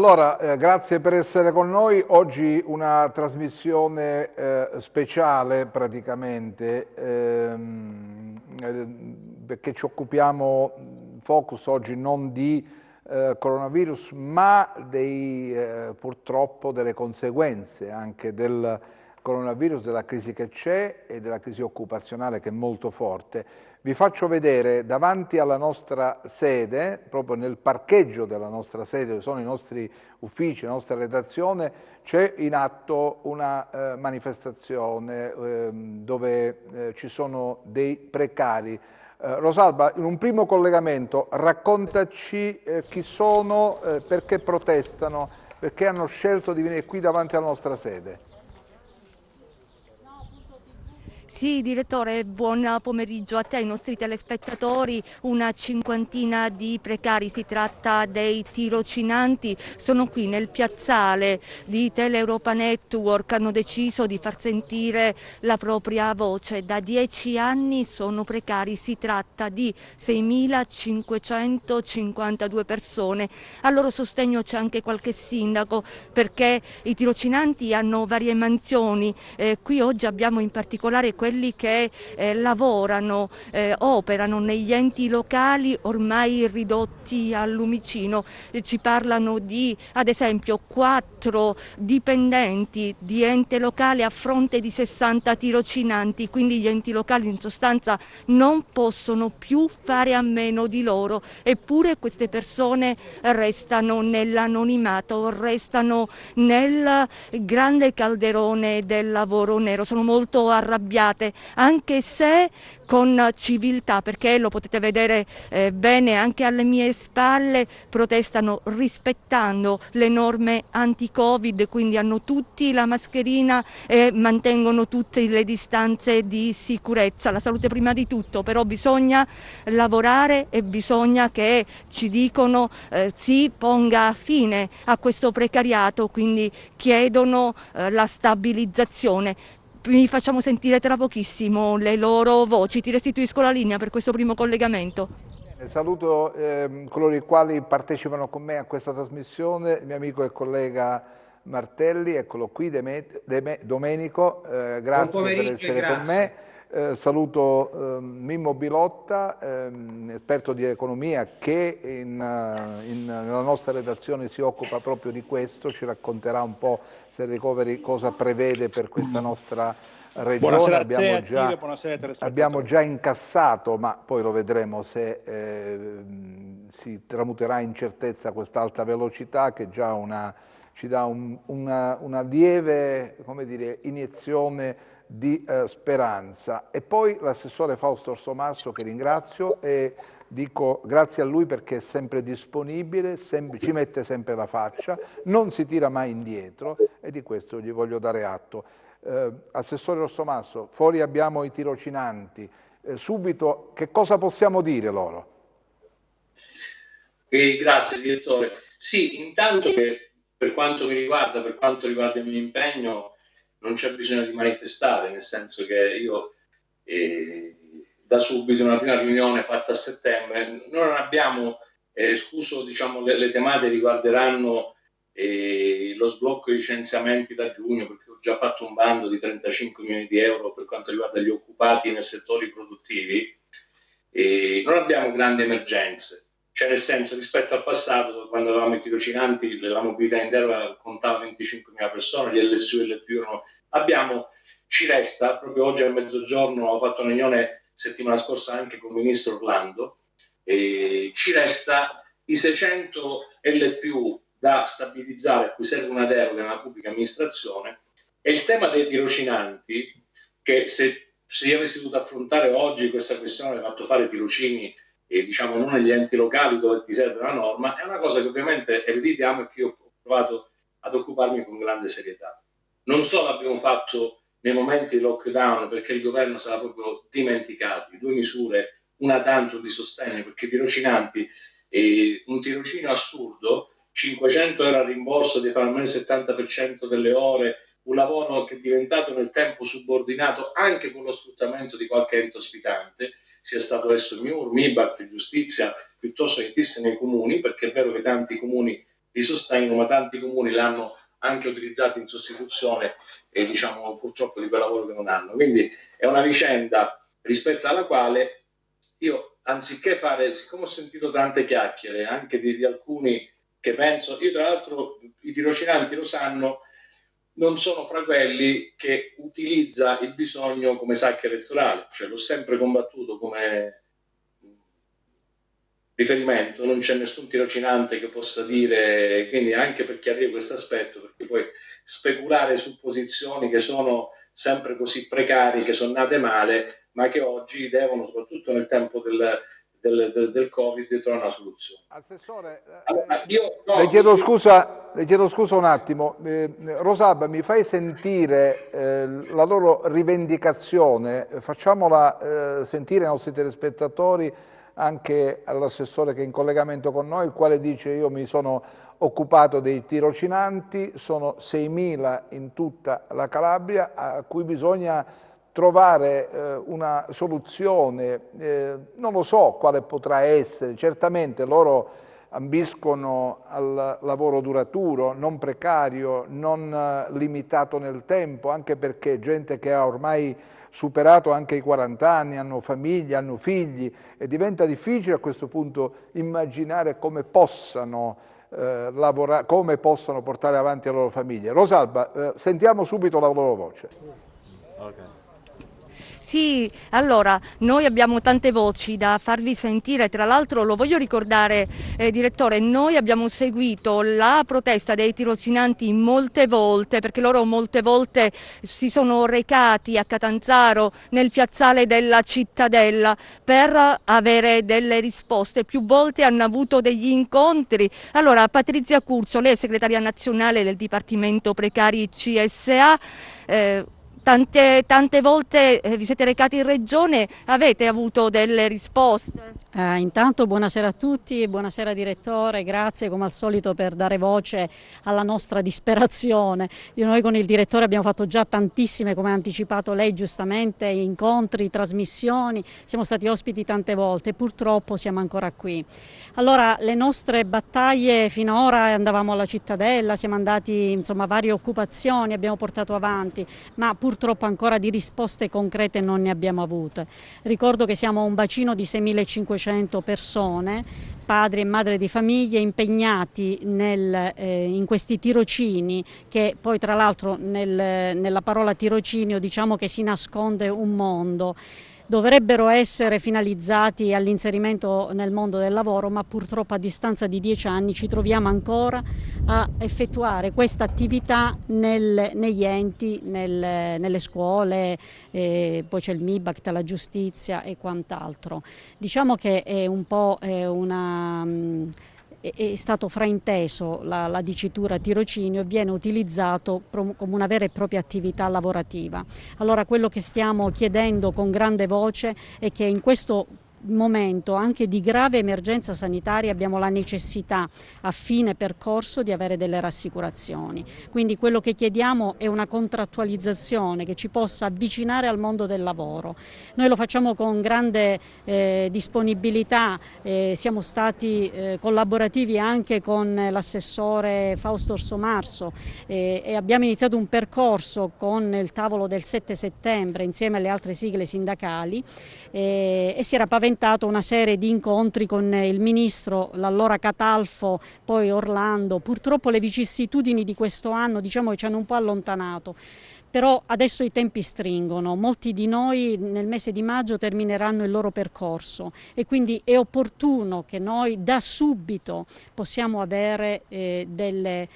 Allora, grazie per essere con noi. Oggi una trasmissione speciale praticamente, perché ci occupiamo, focus oggi non di coronavirus, ma purtroppo delle conseguenze anche del coronavirus, della crisi che c'è e della crisi occupazionale che è molto forte. Vi faccio vedere davanti alla nostra sede, proprio nel parcheggio della nostra sede, dove sono i nostri uffici, la nostra redazione, c'è in atto una manifestazione dove ci sono dei precari. Rosalba, in un primo collegamento raccontaci chi sono, perché protestano, perché hanno scelto di venire qui davanti alla nostra sede. Sì, direttore, buon pomeriggio a te, ai nostri telespettatori. Una cinquantina di precari, si tratta dei tirocinanti, sono qui nel piazzale di Tele Europa Network, hanno deciso di far sentire la propria voce. Da 10 anni sono precari, si tratta di 6.552 persone. A loro sostegno c'è anche qualche sindaco, perché i tirocinanti hanno varie mansioni. Qui oggi abbiamo in particolare quelli che lavorano, operano negli enti locali ormai ridotti al lumicino. Ci parlano di, ad esempio, 4 dipendenti di ente locale a fronte di 60 tirocinanti, quindi gli enti locali in sostanza non possono più fare a meno di loro, eppure queste persone restano nell'anonimato, restano nel grande calderone del lavoro nero. Sono molto arrabbiate, anche se con civiltà, perché lo potete vedere bene anche alle mie spalle, protestano rispettando le norme anti-Covid, quindi hanno tutti la mascherina e mantengono tutte le distanze di sicurezza. La salute prima di tutto, però bisogna lavorare e bisogna che ci dicono si ponga fine a questo precariato, quindi chiedono la stabilizzazione. Vi facciamo sentire tra pochissimo le loro voci. Ti restituisco la linea per questo primo collegamento. Saluto coloro i quali partecipano con me a questa trasmissione, il mio amico e collega Martelli, eccolo qui, Domenico, Buon grazie per pomeriggio e essere con grazie. me. Saluto Mimmo Bilotta, esperto di economia che nella nostra redazione si occupa proprio di questo, ci racconterà un po' se il recovery cosa prevede per questa nostra regione. Buonasera a te, a Tiro, buonasera ai Abbiamo telespettatori. già incassato, ma poi lo vedremo se si tramuterà in certezza quest'alta velocità che già ci dà una lieve, come dire, iniezione di speranza. E poi l'assessore Fausto Orsomarso, che ringrazio e dico grazie a lui perché è sempre disponibile, ci mette sempre la faccia, non si tira mai indietro e di questo gli voglio dare atto. Assessore Orsomarso, fuori abbiamo i tirocinanti, subito che cosa possiamo dire loro? Grazie direttore. Sì, intanto che per quanto mi riguarda, per quanto riguarda il mio impegno, non c'è bisogno di manifestare, nel senso che io da subito, una prima riunione fatta a settembre, non abbiamo escluso, diciamo, le tematiche riguarderanno lo sblocco dei licenziamenti da giugno, perché ho già fatto un bando di 35 milioni di euro per quanto riguarda gli occupati nei settori produttivi. Non abbiamo grandi emergenze, cioè nel senso, rispetto al passato, quando avevamo i tirocinanti, la mobilità interna contava 25.000 persone, gli LSU e LPU ci resta, proprio oggi a mezzogiorno ho fatto una riunione settimana scorsa anche con il ministro Orlando, ci resta i 600 LPU da stabilizzare, a cui serve una deroga nella pubblica amministrazione, e il tema dei tirocinanti, che se io avessi dovuto affrontare oggi questa questione, avrei fatto fare tirocini diciamo non negli enti locali dove ti serve la norma, è una cosa che ovviamente ereditiamo e che io ho provato ad occuparmi con grande serietà. Non solo abbiamo fatto nei momenti di lockdown, perché il governo si era proprio dimenticato, 2 misure, una tanto di sostegno, perché i tirocinanti, un tirocinio assurdo, 500 euro a rimborso di fare almeno il 70% delle ore, un lavoro che è diventato nel tempo subordinato anche con lo sfruttamento di qualche ente ospitante, sia stato adesso MIUR, MIBACT, giustizia, piuttosto che fisse nei comuni, perché è vero che tanti comuni li sostengono, ma tanti comuni l'hanno anche utilizzato in sostituzione e diciamo purtroppo di quel lavoro che non hanno. Quindi è una vicenda rispetto alla quale io, anziché fare, siccome ho sentito tante chiacchiere anche di alcuni che penso, io tra l'altro i tirocinanti lo sanno, non sono fra quelli che utilizza il bisogno come sacca elettorale, cioè l'ho sempre combattuto come riferimento, non c'è nessun tirocinante che possa dire, quindi anche per chiarire questo aspetto, perché poi speculare su posizioni che sono sempre così precarie, che sono nate male, ma che oggi devono, soprattutto nel tempo del Covid, trovare una soluzione. Assessore, allora, le chiedo scusa un attimo. Rosalba, mi fai sentire la loro rivendicazione? Facciamola sentire ai nostri telespettatori, anche all'assessore che è in collegamento con noi, il quale dice: io mi sono occupato dei tirocinanti, sono 6.000 in tutta la Calabria, a cui bisogna trovare una soluzione, non lo so quale potrà essere, certamente loro ambiscono al lavoro duraturo, non precario, non limitato nel tempo, anche perché gente che ha ormai superato anche i 40 anni, hanno famiglie, hanno figli, e diventa difficile a questo punto immaginare come possano lavorare, come possano portare avanti la loro famiglia. Rosalba, sentiamo subito la loro voce. Okay. Sì, allora, noi abbiamo tante voci da farvi sentire, tra l'altro lo voglio ricordare, direttore, noi abbiamo seguito la protesta dei tirocinanti molte volte, perché loro molte volte si sono recati a Catanzaro nel piazzale della Cittadella per avere delle risposte, più volte hanno avuto degli incontri. Allora, Patrizia Curcio, lei è segretaria nazionale del Dipartimento Precari CSA, tante volte vi siete recati in regione, avete avuto delle risposte? Intanto buonasera a tutti, buonasera direttore, grazie come al solito per dare voce alla nostra disperazione. Noi con il direttore abbiamo fatto già tantissime, come ha anticipato lei giustamente, incontri, trasmissioni, siamo stati ospiti tante volte e purtroppo siamo ancora qui. Allora, le nostre battaglie finora, andavamo alla Cittadella, siamo andati insomma a varie occupazioni, abbiamo portato avanti, ma purtroppo ancora di risposte concrete non ne abbiamo avute. Ricordo che siamo un bacino di 6.500 persone, padri e madri di famiglie, impegnati in questi tirocini, che poi tra l'altro nella parola tirocinio diciamo che si nasconde un mondo. Dovrebbero essere finalizzati all'inserimento nel mondo del lavoro, ma purtroppo a distanza di 10 anni ci troviamo ancora a effettuare questa attività negli enti, nelle scuole, poi c'è il MIBACT, la giustizia e quant'altro. Diciamo che è un po' è stato frainteso la dicitura tirocinio e viene utilizzato come una vera e propria attività lavorativa. Allora quello che stiamo chiedendo con grande voce è che in questo momento anche di grave emergenza sanitaria abbiamo la necessità a fine percorso di avere delle rassicurazioni, quindi quello che chiediamo è una contrattualizzazione che ci possa avvicinare al mondo del lavoro. Noi lo facciamo con grande disponibilità, siamo stati collaborativi anche con l'assessore Fausto Orsomarso e abbiamo iniziato un percorso con il tavolo del 7 settembre insieme alle altre sigle sindacali e si era paventato una serie di incontri con il ministro, l'allora Catalfo, poi Orlando. Purtroppo le vicissitudini di questo anno diciamo che ci hanno un po' allontanato. Però adesso i tempi stringono, molti di noi nel mese di maggio termineranno il loro percorso e quindi è opportuno che noi da subito possiamo avere delle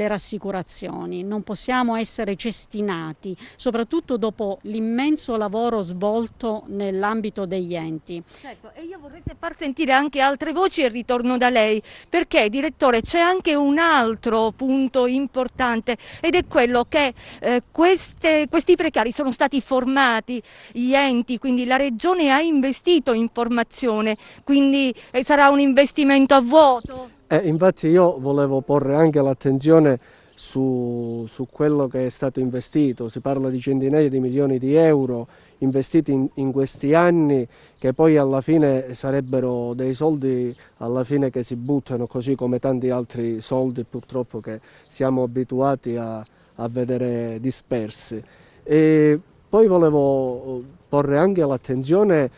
rassicurazioni, non possiamo essere cestinati, soprattutto dopo l'immenso lavoro svolto nell'ambito degli enti. Certo, e io vorrei far sentire anche altre voci e ritorno da lei, perché direttore c'è anche un altro punto importante ed è quello che questi precari sono stati formati, gli enti, quindi la regione ha investito in formazione, quindi sarà un investimento a vuoto? Infatti io volevo porre anche l'attenzione su quello che è stato investito, si parla di centinaia di milioni di euro investiti in questi anni, che poi alla fine sarebbero dei soldi alla fine che si buttano, così come tanti altri soldi purtroppo che siamo abituati a vedere dispersi. E poi volevo porre anche l'attenzione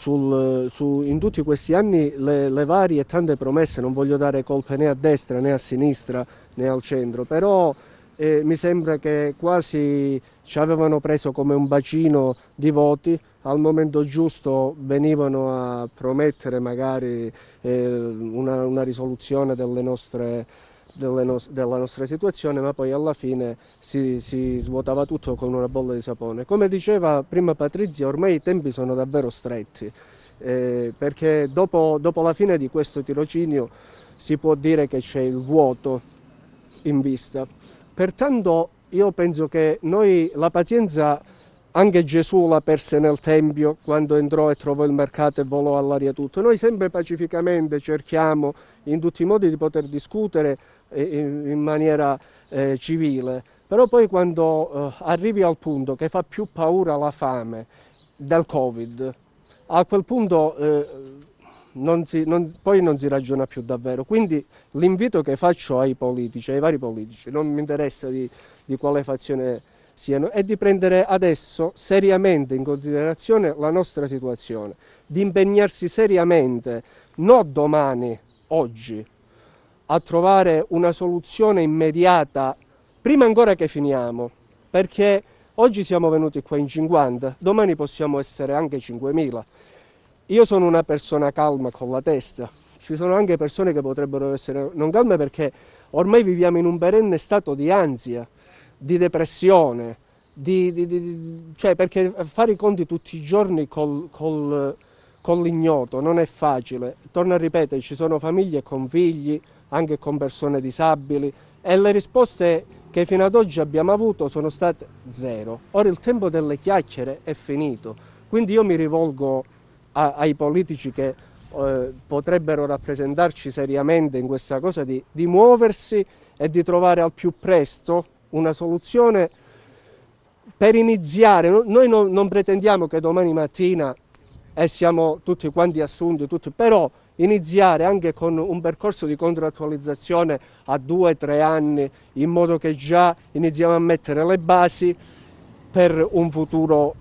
in tutti questi anni le varie e tante promesse. Non voglio dare colpe né a destra né a sinistra né al centro, però mi sembra che quasi ci avevano preso come un bacino di voti, al momento giusto venivano a promettere magari una risoluzione della nostra situazione, ma poi alla fine si svuotava tutto con una bolla di sapone. Come diceva prima Patrizia, ormai i tempi sono davvero stretti, perché dopo la fine di questo tirocinio si può dire che c'è il vuoto in vista. Pertanto io penso che noi la pazienza, anche Gesù la perse nel Tempio quando entrò e trovò il mercato e volò all'aria tutto. Noi sempre pacificamente cerchiamo in tutti i modi di poter discutere in maniera civile, però poi quando arrivi al punto che fa più paura la fame del Covid, a quel punto poi non si ragiona più davvero. Quindi l'invito che faccio ai vari politici, non mi interessa di quale fazione siano, è di prendere adesso seriamente in considerazione la nostra situazione, di impegnarsi seriamente, non domani, oggi, a trovare una soluzione immediata, prima ancora che finiamo, perché oggi siamo venuti qua in 50, domani possiamo essere anche 5.000. Io sono una persona calma con la testa, ci sono anche persone che potrebbero essere non calme, perché ormai viviamo in un perenne stato di ansia, di depressione, cioè, perché fare i conti tutti i giorni con l'ignoto non è facile. Torno a ripetere, ci sono famiglie con figli, anche con persone disabili, e le risposte che fino ad oggi abbiamo avuto sono state zero. Ora il tempo delle chiacchiere è finito, quindi io mi rivolgo ai politici che potrebbero rappresentarci seriamente in questa cosa, di muoversi e di trovare al più presto una soluzione per iniziare. Noi non pretendiamo che domani mattina siamo tutti quanti assunti, però iniziare anche con un percorso di contrattualizzazione a 2-3 anni, in modo che già iniziamo a mettere le basi per un futuro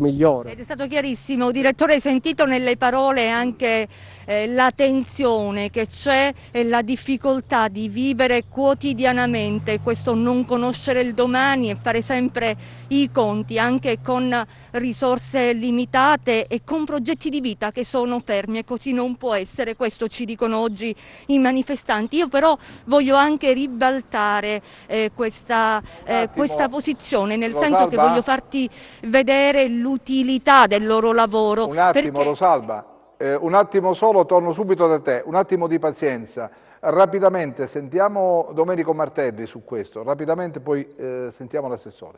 migliore. Ed è stato chiarissimo, direttore, hai sentito nelle parole anche la tensione che c'è e la difficoltà di vivere quotidianamente questo non conoscere il domani e fare sempre i conti anche con risorse limitate e con progetti di vita che sono fermi, e così non può essere. Questo ci dicono oggi i manifestanti. Io però voglio anche ribaltare questa posizione, nel senso che voglio farti vedere l'utilità del loro lavoro. Un attimo, Rosalba, un attimo solo, torno subito da te, un attimo di pazienza. Rapidamente sentiamo Domenico Martelli su questo, rapidamente poi sentiamo l'assessore.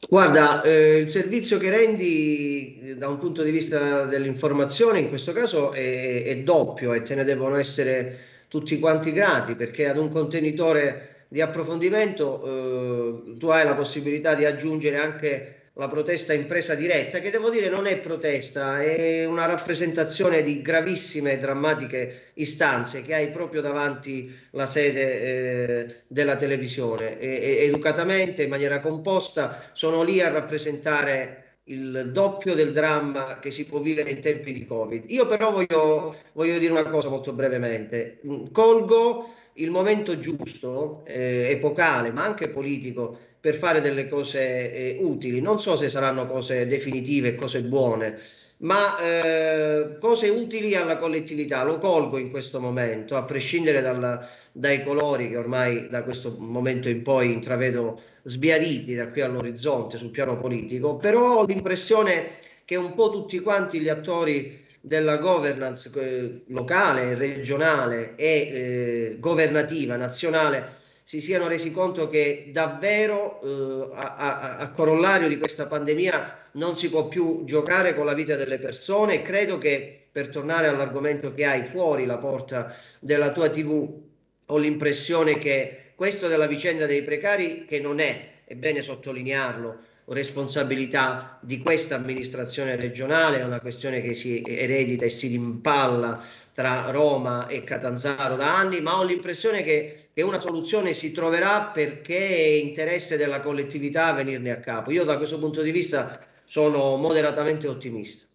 Guarda, il servizio che rendi da un punto di vista dell'informazione in questo caso è doppio, e te ne devono essere tutti quanti grati, perché ad un contenitore di approfondimento tu hai la possibilità di aggiungere anche la protesta in presa diretta, che devo dire non è protesta, è una rappresentazione di gravissime e drammatiche istanze che hai proprio davanti la sede della televisione. Educatamente, in maniera composta, sono lì a rappresentare il doppio del dramma che si può vivere in tempi di Covid. Io però voglio dire una cosa molto brevemente. Colgo il momento giusto, epocale, ma anche politico, per fare delle cose utili. Non so se saranno cose definitive, cose buone, ma cose utili alla collettività. Lo colgo in questo momento, a prescindere dai colori che ormai da questo momento in poi intravedo sbiaditi da qui all'orizzonte sul piano politico, però ho l'impressione che un po' tutti quanti gli attori della governance locale, regionale e governativa nazionale si siano resi conto che davvero a corollario di questa pandemia non si può più giocare con la vita delle persone. Credo che, per tornare all'argomento che hai fuori la porta della tua TV, ho l'impressione che questo della vicenda dei precari, che non è bene sottolinearlo, responsabilità di questa amministrazione regionale, è una questione che si eredita e si rimpalla tra Roma e Catanzaro da anni, ma ho l'impressione che una soluzione si troverà, perché è interesse della collettività venirne a capo. Io da questo punto di vista sono moderatamente ottimista.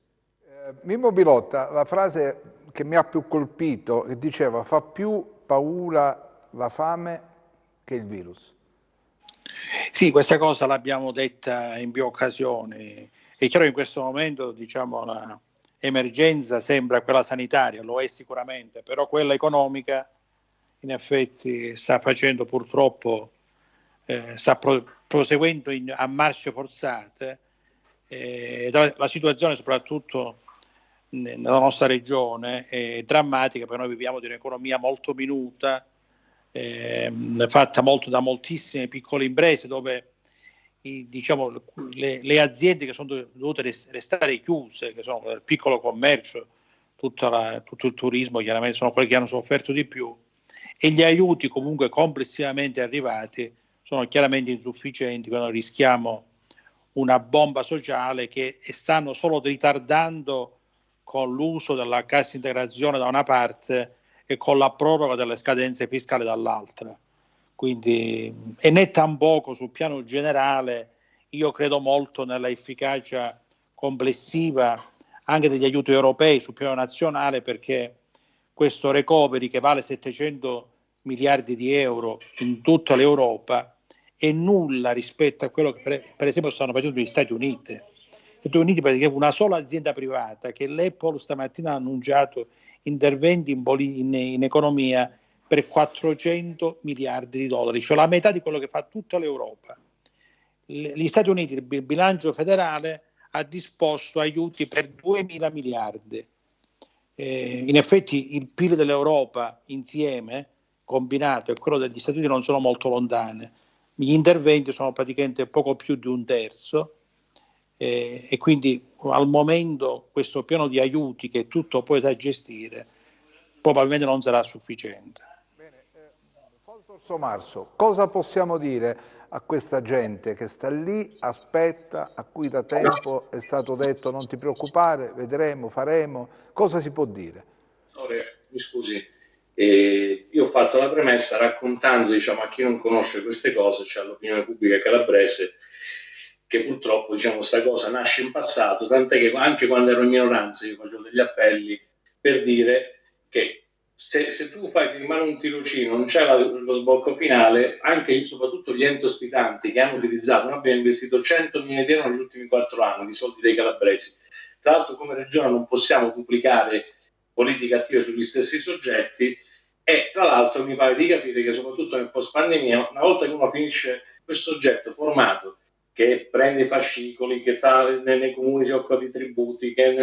Mimmo Bilotta, la frase che mi ha più colpito, che diceva: fa più paura la fame che il virus. Sì, questa cosa l'abbiamo detta in più occasioni. È chiaro che in questo momento, diciamo, l'emergenza sembra quella sanitaria, lo è sicuramente, però quella economica in effetti sta facendo purtroppo, sta proseguendo a marce forzate. La situazione soprattutto nella nostra regione è drammatica, perché noi viviamo di un'economia molto minuta, fatta molto da moltissime piccole imprese, dove diciamo, le aziende che sono dovute restare chiuse, che sono il piccolo commercio, tutto il turismo, chiaramente sono quelli che hanno sofferto di più, e gli aiuti comunque complessivamente arrivati sono chiaramente insufficienti, quando rischiamo una bomba sociale che stanno solo ritardando con l'uso della cassa integrazione da una parte e con la proroga delle scadenze fiscali dall'altra. Quindi, e né tampoco sul piano generale, io credo molto nella efficacia complessiva anche degli aiuti europei sul piano nazionale, perché questo recovery, che vale 700 miliardi di euro in tutta l'Europa, è nulla rispetto a quello che per esempio stanno facendo gli Stati Uniti. Gli Stati Uniti, perché una sola azienda privata, che l'Apple stamattina ha annunciato interventi in economia per 400 miliardi di dollari, cioè la metà di quello che fa tutta l'Europa. Gli Stati Uniti, il bilancio federale, ha disposto aiuti per 2.000 miliardi. In effetti il PIL dell'Europa insieme, combinato, e quello degli Stati Uniti non sono molto lontane. Gli interventi sono praticamente poco più di un terzo, e quindi al momento questo piano di aiuti, che è tutto poi da gestire, probabilmente non sarà sufficiente. Bene, Fonso Marso, cosa possiamo dire a questa gente che sta lì, aspetta, a cui da tempo è stato detto non ti preoccupare, vedremo, faremo? Cosa si può dire? Mi scusi, io ho fatto la premessa raccontando, diciamo, a chi non conosce queste cose, cioè all'opinione pubblica calabrese, che purtroppo, diciamo, sta cosa nasce in passato, tant'è che anche quando ero in minoranza io facevo degli appelli per dire che se tu fai firmare un tirocinio, non c'è lo sbocco finale, anche soprattutto gli enti ospitanti che hanno utilizzato, noi abbiamo investito 100 milioni di euro negli ultimi 4 anni di soldi dei calabresi. Tra l'altro, come regione non possiamo duplicare politiche attive sugli stessi soggetti, e tra l'altro mi pare di capire che soprattutto nel post pandemia, una volta che uno finisce questo soggetto formato, che prende i fascicoli, che nei comuni si occupa di tributi, che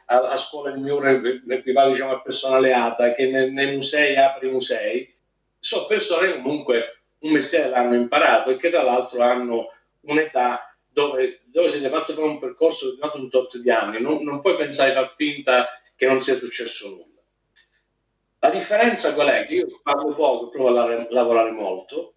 a scuola il MIUR equivale, diciamo, a personale ATA, che nei musei apre i musei, sono persone che comunque un mestiere l'hanno imparato e che tra l'altro hanno un'età dove si è fatto fare un percorso che è un tot di anni. Non puoi pensare, far finta che non sia successo nulla. La differenza qual è? Che io parlo poco, provo a lavorare molto,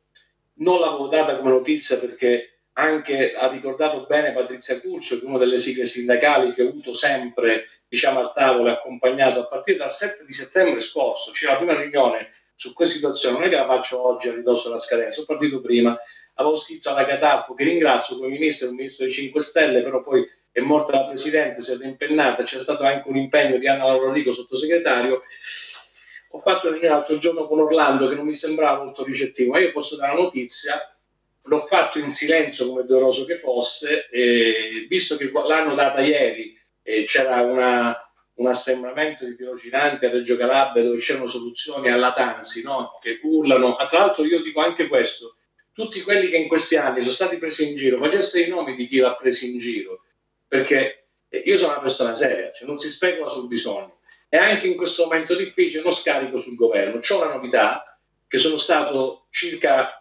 non l'avevo data come notizia perché anche ha ricordato bene Patrizia Curcio, che è una delle sigle sindacali che ho avuto sempre, diciamo, al tavolo, accompagnato a partire dal 7 di settembre scorso. C'è la prima riunione su questa situazione, non è che la faccio oggi a ridosso della scadenza, sono partito prima, avevo scritto alla Catalfo, che ringrazio come ministro, il ministro dei 5 Stelle, però poi è morta la Presidente, si è impennata, c'è stato anche un impegno di Anna Laurodico, sottosegretario. Ho fatto una riunione l'altro giorno con Orlando che non mi sembrava molto ricettivo, ma io posso dare la notizia. L'ho fatto in silenzio, come doveroso che fosse, visto che l'hanno data ieri, c'era un assembramento di tirocinanti a Reggio Calabria dove c'erano soluzioni alla Tanzi, no? Che urlano. Tra l'altro io dico anche questo, tutti quelli che in questi anni sono stati presi in giro, facesse i nomi di chi l'ha preso in giro, perché io sono una persona seria, cioè non si specula sul bisogno, e anche in questo momento difficile non scarico sul governo. C'ho una novità, che sono stato circa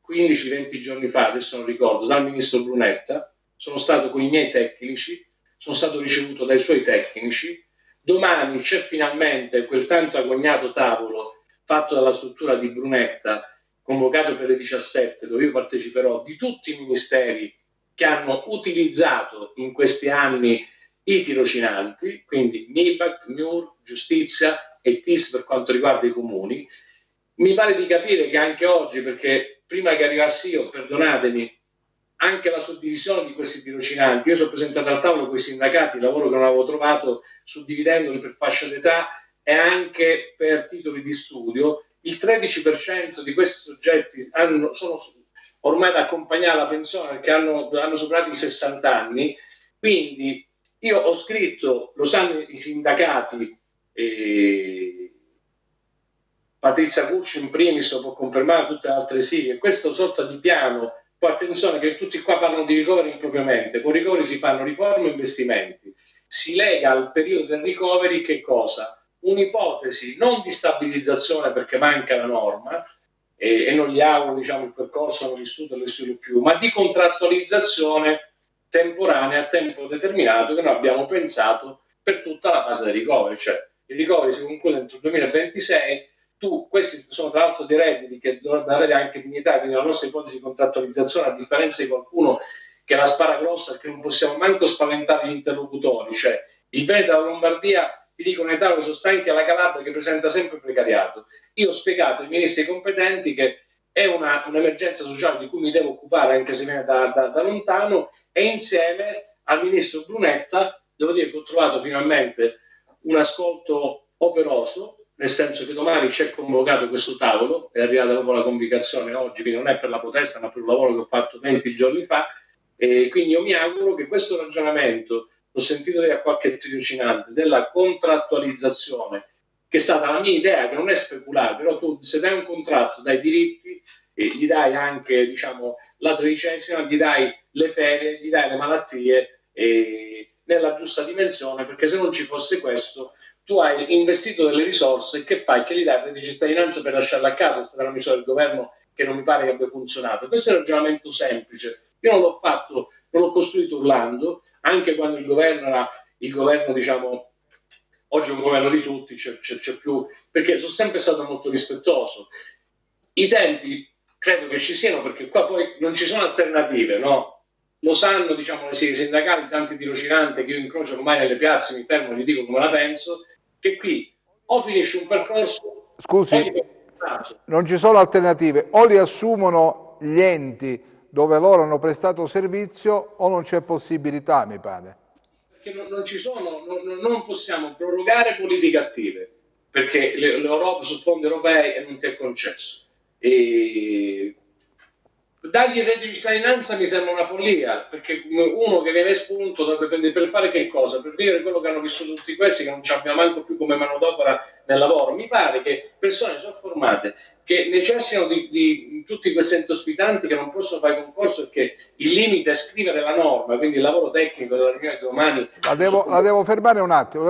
15-20 giorni fa, adesso non ricordo, dal ministro Brunetta, sono stato con i miei tecnici, sono stato ricevuto dai suoi tecnici. Domani c'è finalmente quel tanto agognato tavolo fatto dalla struttura di Brunetta, convocato per le 17, dove io parteciperò, di tutti i ministeri che hanno utilizzato in questi anni i tirocinanti, quindi MIBAC, MIUR, Giustizia e TIS per quanto riguarda i comuni. Mi pare di capire che anche oggi, perché prima che arrivassi io, perdonatemi, anche la suddivisione di questi tirocinanti, io sono presentato al tavolo con i sindacati, il lavoro che non avevo trovato, suddividendoli per fascia d'età e anche per titoli di studio, il 13% di questi soggetti sono ormai da accompagnare alla pensione perché hanno superato i 60 anni, quindi io ho scritto, lo sanno i sindacati, Patrizia Curci in primis può confermare, tutte le altre sì, e questo sorta di piano. Poi attenzione che tutti qua parlano di recovery impropriamente, con recovery si fanno riforme e investimenti, si lega al periodo del recovery che cosa? Un'ipotesi non di stabilizzazione perché manca la norma e non gli auguro il percorso hanno vissuto e lo studio più, ma di contrattualizzazione temporanea a tempo determinato che noi abbiamo pensato per tutta la fase del recovery, cioè il recovery si conclude entro il 2026. Questi sono tra l'altro dei redditi che dovrebbero avere anche dignità, quindi la nostra ipotesi di contrattualizzazione, a differenza di qualcuno che la spara grossa, che non possiamo manco spaventare gli interlocutori, cioè il Veneto e la Lombardia ti dicono in Italia che sono stanchi, alla Calabria che presenta sempre precariato. Io ho spiegato ai ministri competenti che è un'emergenza sociale di cui mi devo occupare anche se viene da lontano, e insieme al ministro Brunetta devo dire che ho trovato finalmente un ascolto operoso, nel senso che domani c'è convocato questo tavolo, è arrivata dopo la convocazione oggi, quindi non è per la protesta ma per un lavoro che ho fatto 20 giorni fa, e quindi io mi auguro che questo ragionamento, l'ho sentito dire a qualche tirocinante, della contrattualizzazione, che è stata la mia idea, che non è speculare, però tu se dai un contratto dai diritti, gli dai anche la tredicesima, gli dai le ferie, gli dai le malattie nella giusta dimensione, perché se non ci fosse questo tu hai investito delle risorse, che fai? Che gli dai di cittadinanza per lasciarla a casa. È stata una misura del governo che non mi pare che abbia funzionato. Questo è un ragionamento semplice. Io non l'ho fatto, non l'ho costruito urlando, anche quando il governo era il governo, oggi è un governo di tutti, c'è più, perché sono sempre stato molto rispettoso. I tempi credo che ci siano, perché qua poi non ci sono alternative, no? Lo sanno, le sindacali, tanti tirocinanti che io incrocio ormai nelle piazze, mi fermo e gli dico come la penso, che qui o finisce un percorso... Scusi, non ci sono alternative, o li assumono gli enti dove loro hanno prestato servizio o non c'è possibilità, mi pare. Perché non ci sono, non possiamo prorogare politiche attive, perché l'Europa su fondi europei e non ti è concesso. Dargli il reddito di cittadinanza mi sembra una follia, perché uno che viene spunto dovrebbe prendere per fare che cosa? Per vivere quello che hanno vissuto tutti questi, che non ci abbiamo manco più come manodopera nel lavoro. Mi pare che persone soffermate che necessitano di tutti questi enti ospitanti che non possono fare concorso, perché il limite è scrivere la norma, quindi il lavoro tecnico della riunione di domani... La devo fermare un attimo,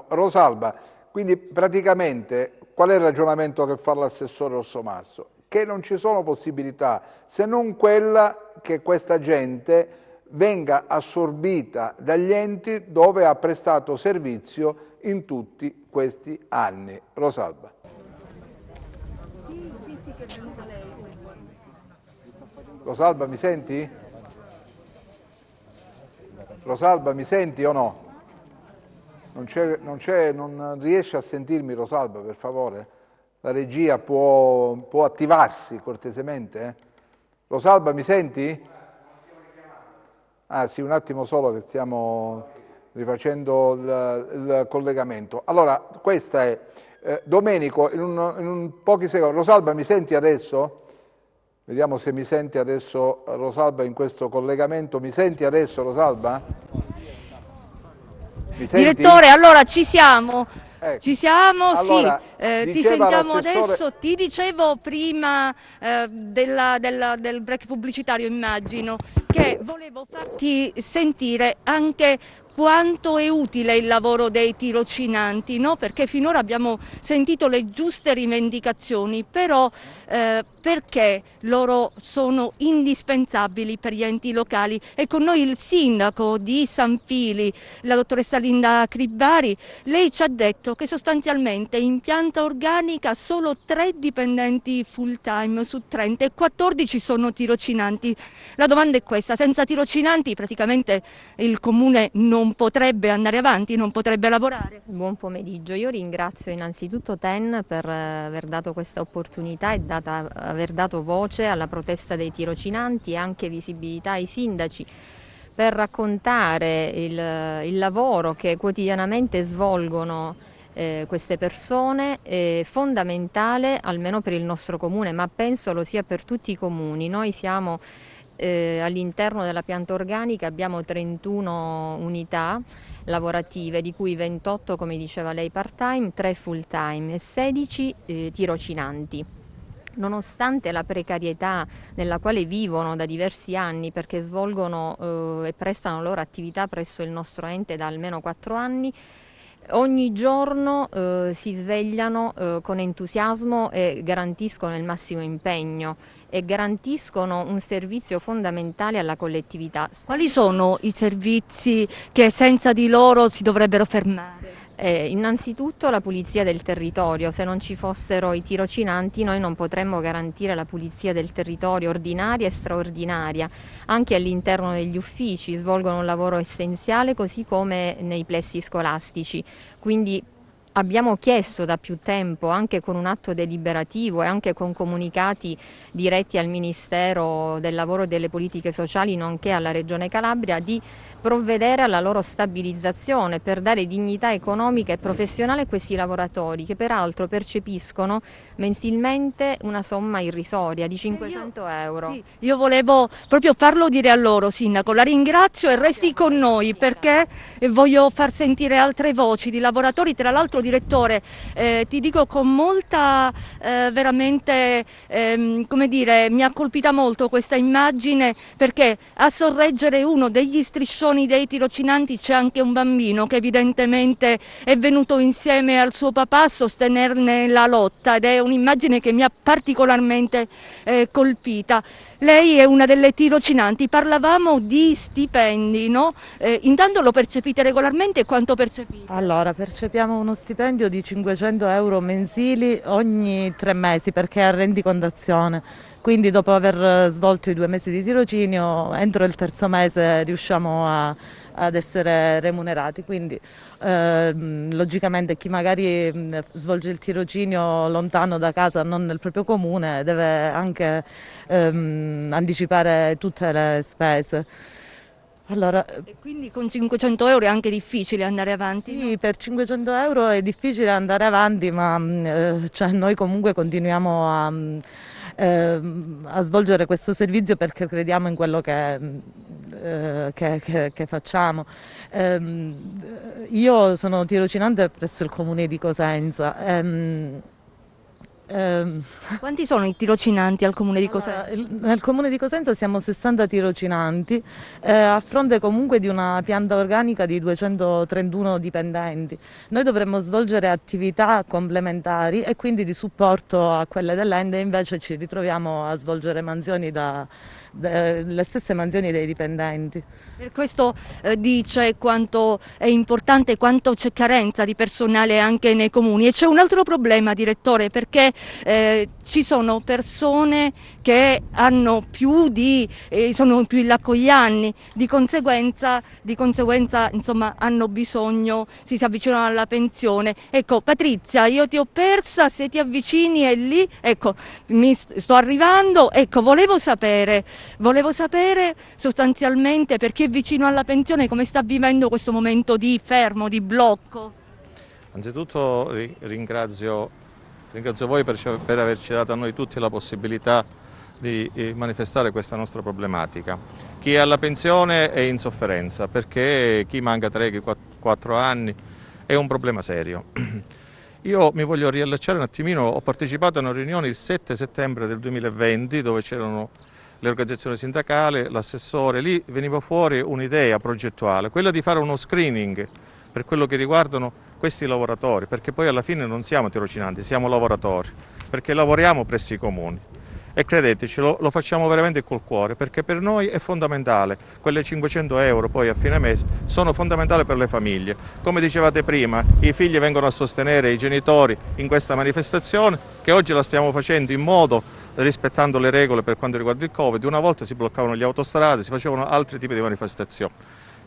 Rosalba, quindi praticamente qual è il ragionamento che fa l'assessore Orsomarso? Che non ci sono possibilità se non quella che questa gente venga assorbita dagli enti dove ha prestato servizio in tutti questi anni. Rosalba. Sì, che è venuta lei. Rosalba, mi senti? Rosalba, mi senti o no? Non riesce a sentirmi, Rosalba, per favore? La regia può attivarsi cortesemente? Rosalba, mi senti? Ah sì, un attimo solo che stiamo rifacendo il collegamento. Allora, questa è Domenico, in pochi secondi. Rosalba, mi senti adesso? Vediamo se mi senti adesso, Rosalba, in questo collegamento. Mi senti adesso, Rosalba? Mi senti? Direttore, allora ci siamo. Ecco. Ci siamo, allora, sì, ti sentiamo adesso. Ti dicevo prima del break pubblicitario, immagino, che volevo farti sentire anche quanto è utile il lavoro dei tirocinanti, no? Perché finora abbiamo sentito le giuste rivendicazioni, però perché loro sono indispensabili per gli enti locali. E con noi il sindaco di San Fili, la dottoressa Linda Cribari. Lei ci ha detto che sostanzialmente in pianta organica solo 3 dipendenti full time su 30 e 14 sono tirocinanti. La domanda è questa: senza tirocinanti praticamente il comune non potrebbe andare avanti, non potrebbe lavorare? Buon pomeriggio, io ringrazio innanzitutto TEN per aver dato questa opportunità e aver dato voce alla protesta dei tirocinanti e anche visibilità ai sindaci per raccontare il lavoro che quotidianamente svolgono queste persone, è fondamentale almeno per il nostro comune, ma penso lo sia per tutti i comuni. Noi siamo all'interno della pianta organica, abbiamo 31 unità lavorative, di cui 28, come diceva lei, part-time, 3 full-time e 16 tirocinanti. Nonostante la precarietà nella quale vivono da diversi anni, perché svolgono e prestano loro attività presso il nostro ente da almeno 4 anni, ogni giorno si svegliano con entusiasmo e garantiscono il massimo impegno e garantiscono un servizio fondamentale alla collettività. Quali sono i servizi che senza di loro si dovrebbero fermare? Innanzitutto la pulizia del territorio. Se non ci fossero i tirocinanti noi non potremmo garantire la pulizia del territorio ordinaria e straordinaria. Anche all'interno degli uffici svolgono un lavoro essenziale, così come nei plessi scolastici. Quindi abbiamo chiesto da più tempo, anche con un atto deliberativo e anche con comunicati diretti al Ministero del Lavoro e delle Politiche Sociali, nonché alla Regione Calabria, di provvedere alla loro stabilizzazione per dare dignità economica e professionale a questi lavoratori, che peraltro percepiscono mensilmente una somma irrisoria di 500 euro. Sì, io volevo proprio farlo dire a loro, Sindaco, la ringrazio e resti con noi perché voglio far sentire altre voci di lavoratori. Tra l'altro, direttore, ti dico con molta veramente, come dire, mi ha colpita molto questa immagine, perché a sorreggere uno degli striscioni dei tirocinanti c'è anche un bambino che evidentemente è venuto insieme al suo papà a sostenerne la lotta, ed è un'immagine che mi ha particolarmente colpita. Lei è una delle tirocinanti, parlavamo di stipendi, no? Intanto lo percepite regolarmente e quanto percepite? Allora, percepiamo uno stipendio di 500 euro mensili ogni 3 mesi perché è a rendicontazione. Quindi dopo aver svolto i 2 mesi di tirocinio, entro il 3° mese riusciamo ad essere remunerati. Quindi logicamente chi magari svolge il tirocinio lontano da casa, non nel proprio comune, deve anche anticipare tutte le spese. Allora, e quindi con 500 euro è anche difficile andare avanti? Sì, no? Per 500 euro è difficile andare avanti, ma cioè noi comunque continuiamo a svolgere questo servizio perché crediamo in quello che facciamo. Io sono tirocinante presso il comune di Cosenza. Quanti sono i tirocinanti al comune di Cosenza? Nel comune di Cosenza siamo 60 tirocinanti, a fronte comunque di una pianta organica di 231 dipendenti. Noi dovremmo svolgere attività complementari e quindi di supporto a quelle dell'ente, invece ci ritroviamo a svolgere mansioni le stesse mansioni dei dipendenti. Per questo dice quanto è importante, quanto c'è carenza di personale anche nei comuni. E c'è un altro problema, direttore, perché ci sono persone che hanno sono più in là con gli anni, di conseguenza insomma hanno bisogno, si avvicinano alla pensione. Ecco, Patrizia, io ti ho persa, se ti avvicini è lì, ecco, sto arrivando, ecco, volevo sapere sostanzialmente, per chi è vicino alla pensione, come sta vivendo questo momento di fermo, di blocco. Anzitutto ringrazio voi per averci dato a noi tutti la possibilità di manifestare questa nostra problematica. Chi è alla pensione è in sofferenza perché chi manca 3-4 anni è un problema serio. Io mi voglio riallacciare un attimino, ho partecipato a una riunione il 7 settembre del 2020 dove c'erano le organizzazioni sindacali, l'assessore, lì veniva fuori un'idea progettuale, quella di fare uno screening per quello che riguardano questi lavoratori, perché poi alla fine non siamo tirocinanti, siamo lavoratori, perché lavoriamo presso i comuni. E credeteci, lo facciamo veramente col cuore, perché per noi è fondamentale, quelle 500 euro poi a fine mese sono fondamentali per le famiglie. Come dicevate prima, i figli vengono a sostenere i genitori in questa manifestazione, che oggi la stiamo facendo in modo, rispettando le regole per quanto riguarda il Covid. Una volta si bloccavano gli autostrade, si facevano altri tipi di manifestazioni.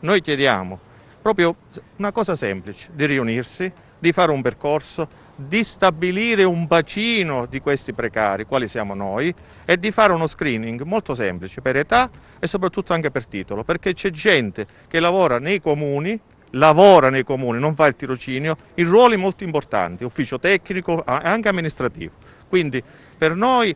Noi chiediamo proprio una cosa semplice, di riunirsi, di fare un percorso, di stabilire un bacino di questi precari, quali siamo noi, e di fare uno screening molto semplice per età e soprattutto anche per titolo, perché c'è gente che lavora nei comuni, non fa il tirocinio, in ruoli molto importanti, ufficio tecnico e anche amministrativo. Quindi per noi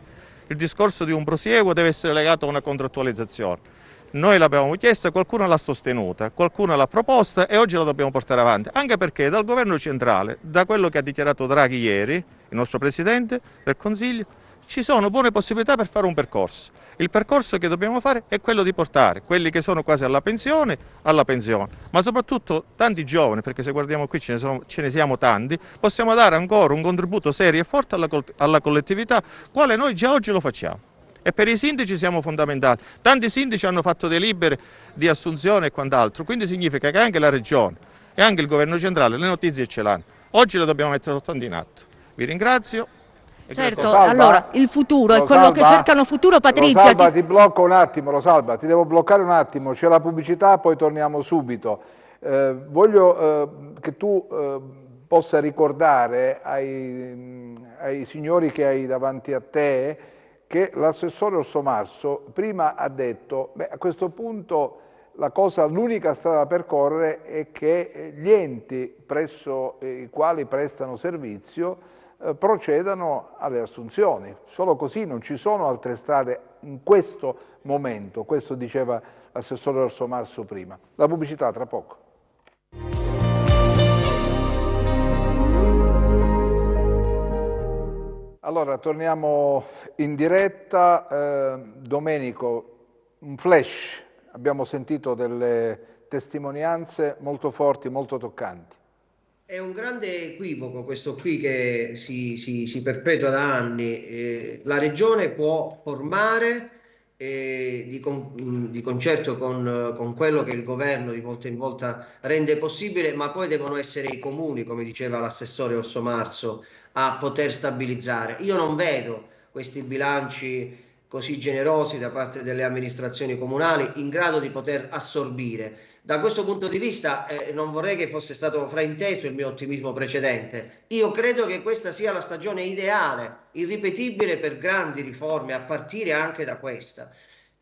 il discorso di un prosieguo deve essere legato a una contrattualizzazione. Noi l'abbiamo chiesta, qualcuno l'ha sostenuta, qualcuno l'ha proposta e oggi la dobbiamo portare avanti, anche perché dal governo centrale, da quello che ha dichiarato Draghi ieri, il nostro Presidente del Consiglio, ci sono buone possibilità per fare un percorso. Il percorso che dobbiamo fare è quello di portare quelli che sono quasi alla pensione, ma soprattutto tanti giovani, perché se guardiamo qui ce ne siamo tanti, possiamo dare ancora un contributo serio e forte alla collettività, quale noi già oggi lo facciamo. E per i sindaci siamo fondamentali. Tanti sindaci hanno fatto delibere di assunzione e quant'altro, quindi significa che anche la Regione e anche il Governo centrale le notizie ce l'hanno. Oggi le dobbiamo mettere soltanto in atto. Vi ringrazio. Certo, allora il futuro è quello che cercano futuro, Patrizia. Rosalba, ti blocco un attimo, Rosalba, ti devo bloccare un attimo, c'è la pubblicità, poi torniamo subito. Voglio che tu possa ricordare ai signori che hai davanti a te che l'assessore Orsomarso prima ha detto, a questo punto l'unica strada da percorrere è che gli enti presso i quali prestano servizio procedano alle assunzioni. Solo così, non ci sono altre strade in questo momento, questo diceva l'assessore Orsomarso prima. La pubblicità tra poco. Allora, torniamo in diretta. Domenico, un flash, abbiamo sentito delle testimonianze molto forti, molto toccanti. È un grande equivoco questo qui che si perpetua da anni. La Regione può formare di concerto con quello che il governo di volta in volta rende possibile, ma poi devono essere i comuni, come diceva l'assessore Orsomarso, a poter stabilizzare. Io non vedo questi bilanci così generosi da parte delle amministrazioni comunali in grado di poter assorbire. Da questo punto di vista non vorrei che fosse stato frainteso il mio ottimismo precedente. Io credo che questa sia la stagione ideale, irripetibile per grandi riforme, a partire anche da questa.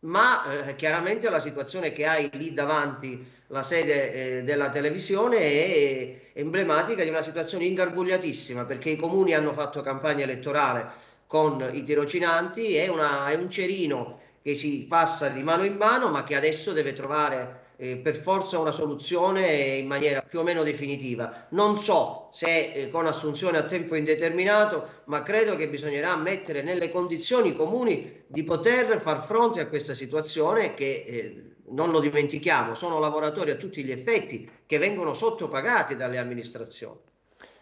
Ma chiaramente la situazione che hai lì davanti, la sede della televisione, è emblematica di una situazione ingarbugliatissima, perché i comuni hanno fatto campagna elettorale con i tirocinanti, è un cerino che si passa di mano in mano, ma che adesso deve trovare per forza una soluzione in maniera più o meno definitiva. Non so se con assunzione a tempo indeterminato, ma credo che bisognerà mettere nelle condizioni comuni di poter far fronte a questa situazione che, non lo dimentichiamo, sono lavoratori a tutti gli effetti che vengono sottopagati dalle amministrazioni.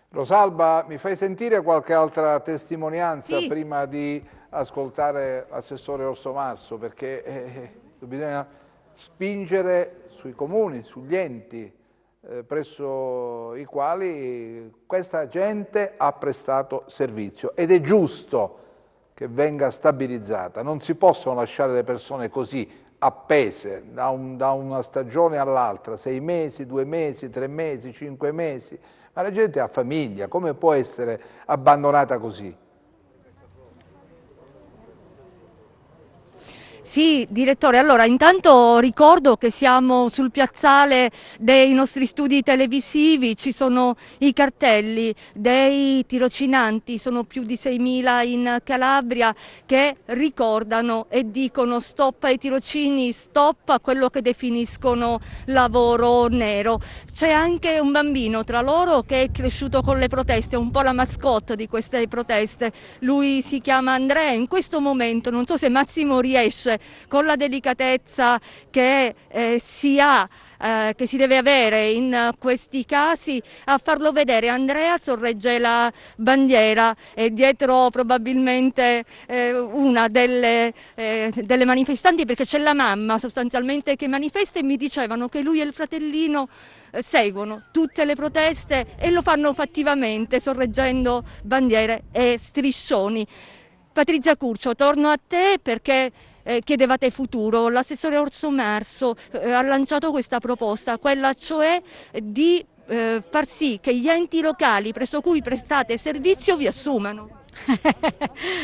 Rosalba, mi fai sentire qualche altra testimonianza Sì. prima di ascoltare l'assessore Orsomarso, perché bisogna spingere sui comuni, sugli enti presso i quali questa gente ha prestato servizio ed è giusto che venga stabilizzata. Non si possono lasciare le persone così appese da una stagione all'altra, 6 mesi, 2 mesi, 3 mesi, 5 mesi, ma la gente ha famiglia, come può essere abbandonata così? Sì, direttore, allora intanto ricordo che siamo sul piazzale dei nostri studi televisivi, ci sono i cartelli dei tirocinanti, sono più di 6.000 in Calabria, che ricordano e dicono stop ai tirocini, stop a quello che definiscono lavoro nero. C'è anche un bambino tra loro che è cresciuto con le proteste, è un po' la mascotte di queste proteste, lui si chiama Andrea. In questo momento non so se Massimo riesce con la delicatezza che si ha, che si deve avere in questi casi, a farlo vedere. Andrea sorregge la bandiera e dietro probabilmente una delle manifestanti, perché c'è la mamma sostanzialmente che manifesta, e mi dicevano che lui e il fratellino seguono tutte le proteste e lo fanno fattivamente sorreggendo bandiere e striscioni. Patrizia Curcio, torno a te perché chiedevate futuro. L'assessore Orsomarso ha lanciato questa proposta, quella cioè di far sì che gli enti locali presso cui prestate servizio vi assumano.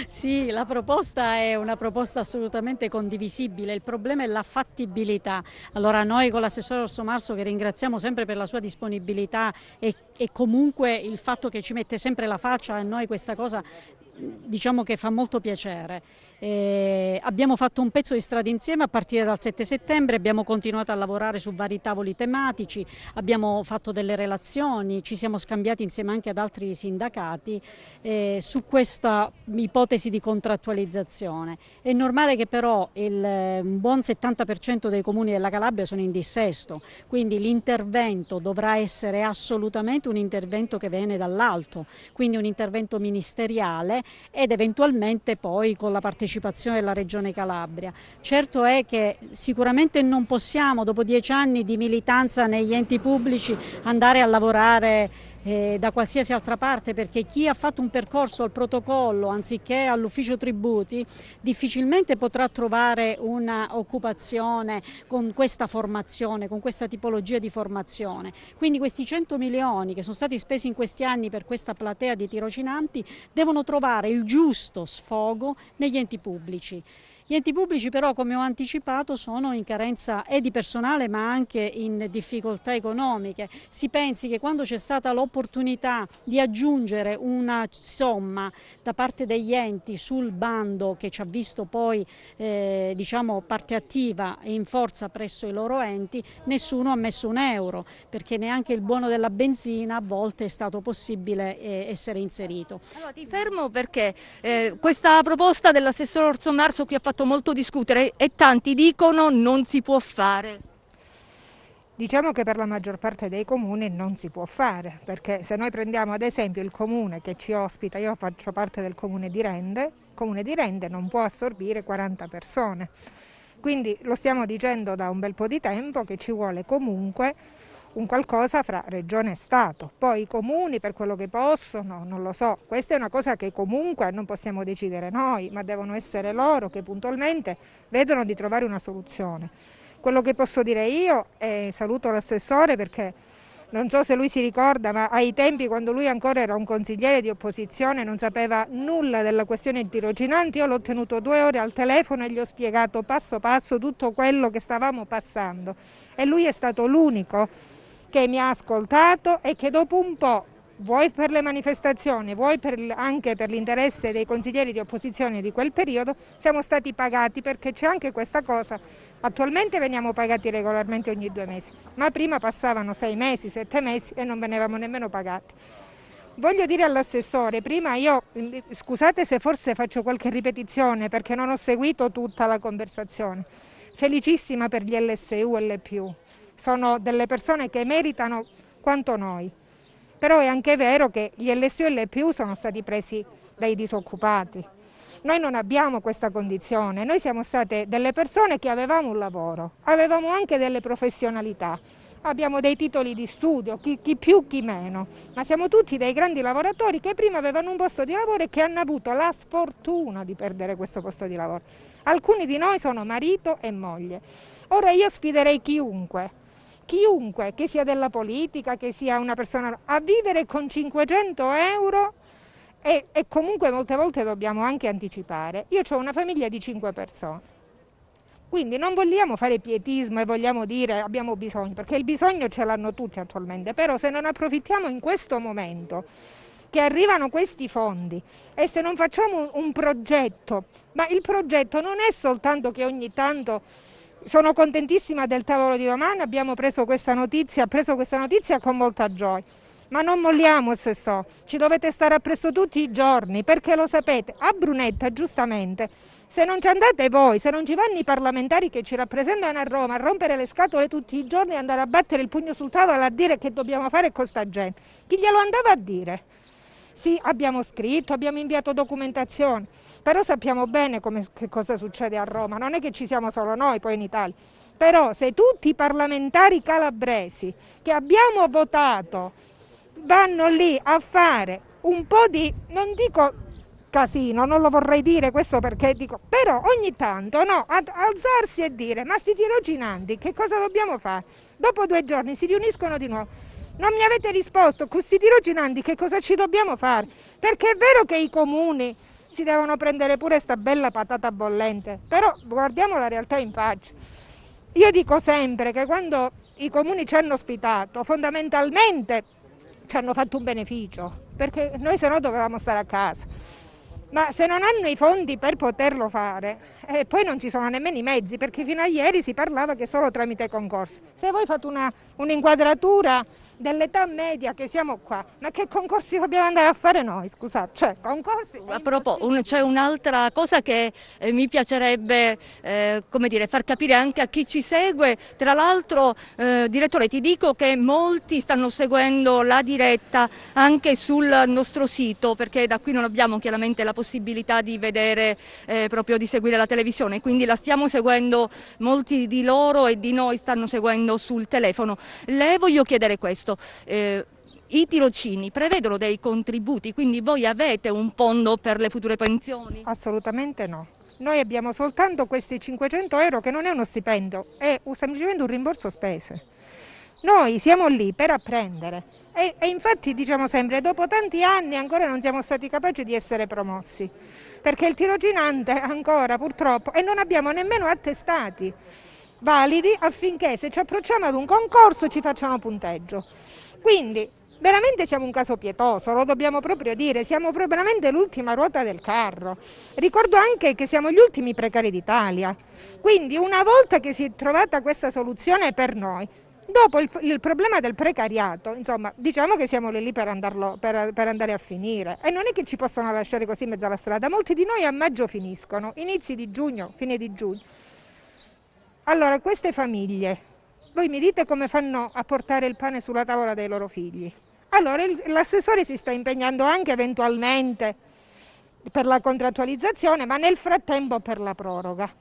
Sì, la proposta è una proposta assolutamente condivisibile, il problema è la fattibilità. Allora noi con l'assessore Orsomarso, che ringraziamo sempre per la sua disponibilità e comunque il fatto che ci mette sempre la faccia, a noi questa cosa diciamo che fa molto piacere. Abbiamo fatto un pezzo di strada insieme a partire dal 7 settembre, abbiamo continuato a lavorare su vari tavoli tematici, abbiamo fatto delle relazioni, ci siamo scambiati insieme anche ad altri sindacati su questa ipotesi di contrattualizzazione. È normale che però un buon 70% dei comuni della Calabria sono in dissesto, quindi l'intervento dovrà essere assolutamente un intervento che viene dall'alto, quindi un intervento ministeriale ed eventualmente poi con la partecipazione della Regione Calabria. Certo è che sicuramente non possiamo, dopo 10 anni di militanza negli enti pubblici, andare a lavorare da qualsiasi altra parte, perché chi ha fatto un percorso al protocollo anziché all'ufficio tributi difficilmente potrà trovare un'occupazione con questa formazione, con questa tipologia di formazione. Quindi questi 100 milioni che sono stati spesi in questi anni per questa platea di tirocinanti devono trovare il giusto sfogo negli enti pubblici. Gli enti pubblici però, come ho anticipato, sono in carenza di personale ma anche in difficoltà economiche. Si pensi che quando c'è stata l'opportunità di aggiungere una somma da parte degli enti sul bando che ci ha visto poi diciamo parte attiva e in forza presso i loro enti, nessuno ha messo un euro, perché neanche il buono della benzina a volte è stato possibile essere inserito. Allora, ti fermo perché questa proposta dell'assessore Orsomarso qui ha fatto molto discutere e tanti dicono non si può fare. Diciamo che per la maggior parte dei comuni non si può fare, perché se noi prendiamo ad esempio il comune che ci ospita, io faccio parte del comune di Rende, il comune di Rende non può assorbire 40 persone, quindi lo stiamo dicendo da un bel po' di tempo che ci vuole comunque un qualcosa fra regione e Stato. Poi i comuni per quello che possono, non lo so, questa è una cosa che comunque non possiamo decidere noi, ma devono essere loro che puntualmente vedono di trovare una soluzione. Quello che posso dire io, e saluto l'assessore perché non so se lui si ricorda, ma ai tempi quando lui ancora era un consigliere di opposizione non sapeva nulla della questione tirocinanti, io l'ho tenuto 2 ore al telefono e gli ho spiegato passo passo tutto quello che stavamo passando e lui è stato l'unico che mi ha ascoltato e che dopo un po', vuoi per le manifestazioni, vuoi anche per l'interesse dei consiglieri di opposizione di quel periodo, siamo stati pagati, perché c'è anche questa cosa. Attualmente veniamo pagati regolarmente ogni 2 mesi, ma prima passavano 6 mesi, 7 mesi e non venivamo nemmeno pagati. Voglio dire all'assessore, prima io, scusate se forse faccio qualche ripetizione perché non ho seguito tutta la conversazione, felicissima per gli LSU e LPU. Sono delle persone che meritano quanto noi, però è anche vero che gli LSU e l'EPU sono stati presi dai disoccupati. Noi non abbiamo questa condizione, noi siamo state delle persone che avevamo un lavoro, avevamo anche delle professionalità, abbiamo dei titoli di studio, chi più chi meno, ma siamo tutti dei grandi lavoratori che prima avevano un posto di lavoro e che hanno avuto la sfortuna di perdere questo posto di lavoro. Alcuni di noi sono marito e moglie. Ora io sfiderei chiunque che sia della politica, che sia una persona, a vivere con 500 euro e comunque molte volte dobbiamo anche anticipare. Io ho una famiglia di 5 persone, quindi non vogliamo fare pietismo e vogliamo dire abbiamo bisogno, perché il bisogno ce l'hanno tutti attualmente, però se non approfittiamo in questo momento che arrivano questi fondi e se non facciamo un progetto, ma il progetto non è soltanto che ogni tanto. Sono contentissima del tavolo di domani, abbiamo preso questa notizia con molta gioia, ma non molliamo assessore, ci dovete stare appresso tutti i giorni, perché lo sapete, a Brunetta giustamente Se non ci andate voi, se non ci vanno i parlamentari che ci rappresentano a Roma a rompere le scatole tutti i giorni e andare a battere il pugno sul tavolo a dire che dobbiamo fare con sta gente, chi glielo andava a dire? Sì, abbiamo scritto, abbiamo inviato documentazione, però sappiamo bene che cosa succede a Roma, non è che ci siamo solo noi poi in Italia. Però se tutti i parlamentari calabresi che abbiamo votato vanno lì a fare un po' di, non dico casino, non lo vorrei dire questo perché dico, però ogni tanto no, alzarsi e dire ma sti tirocinanti che cosa dobbiamo fare? Dopo 2 giorni si riuniscono di nuovo. Non mi avete risposto, con sti tirocinanti che cosa ci dobbiamo fare? Perché è vero che i comuni si devono prendere pure sta bella patata bollente, però guardiamo la realtà in faccia. Io dico sempre che quando i comuni ci hanno ospitato, fondamentalmente ci hanno fatto un beneficio, perché noi se no dovevamo stare a casa. Ma se non hanno i fondi per poterlo fare, poi non ci sono nemmeno i mezzi, perché fino a ieri si parlava che solo tramite concorsi. Se voi fate un'inquadratura dell'età media che siamo qua, ma che concorsi dobbiamo andare a fare noi, scusate, cioè concorsi... A proposito, c'è un'altra cosa che mi piacerebbe come dire, far capire anche a chi ci segue, tra l'altro direttore ti dico che molti stanno seguendo la diretta anche sul nostro sito, perché da qui non abbiamo chiaramente la possibilità di vedere proprio di seguire la televisione, quindi la stiamo seguendo, molti di loro e di noi stanno seguendo sul telefono. Le voglio chiedere questo. I tirocini prevedono dei contributi, quindi voi avete un fondo per le future pensioni? Assolutamente no. Noi abbiamo soltanto questi 500 euro che non è uno stipendio, è semplicemente un rimborso spese. Noi siamo lì per apprendere e infatti diciamo sempre, dopo tanti anni ancora non siamo stati capaci di essere promossi, perché il tirocinante ancora purtroppo, e non abbiamo nemmeno attestati validi affinché se ci approcciamo ad un concorso ci facciano punteggio. Quindi veramente siamo un caso pietoso, lo dobbiamo proprio dire, siamo veramente l'ultima ruota del carro. Ricordo anche che siamo gli ultimi precari d'Italia, quindi una volta che si è trovata questa soluzione per noi, dopo il problema del precariato, insomma, diciamo che siamo lì per andare a finire e non è che ci possono lasciare così in mezzo alla strada, molti di noi a maggio finiscono, inizi di giugno, fine di giugno. Allora, queste famiglie, voi mi dite come fanno a portare il pane sulla tavola dei loro figli? Allora, l'assessore si sta impegnando anche eventualmente per la contrattualizzazione, ma nel frattempo per la proroga.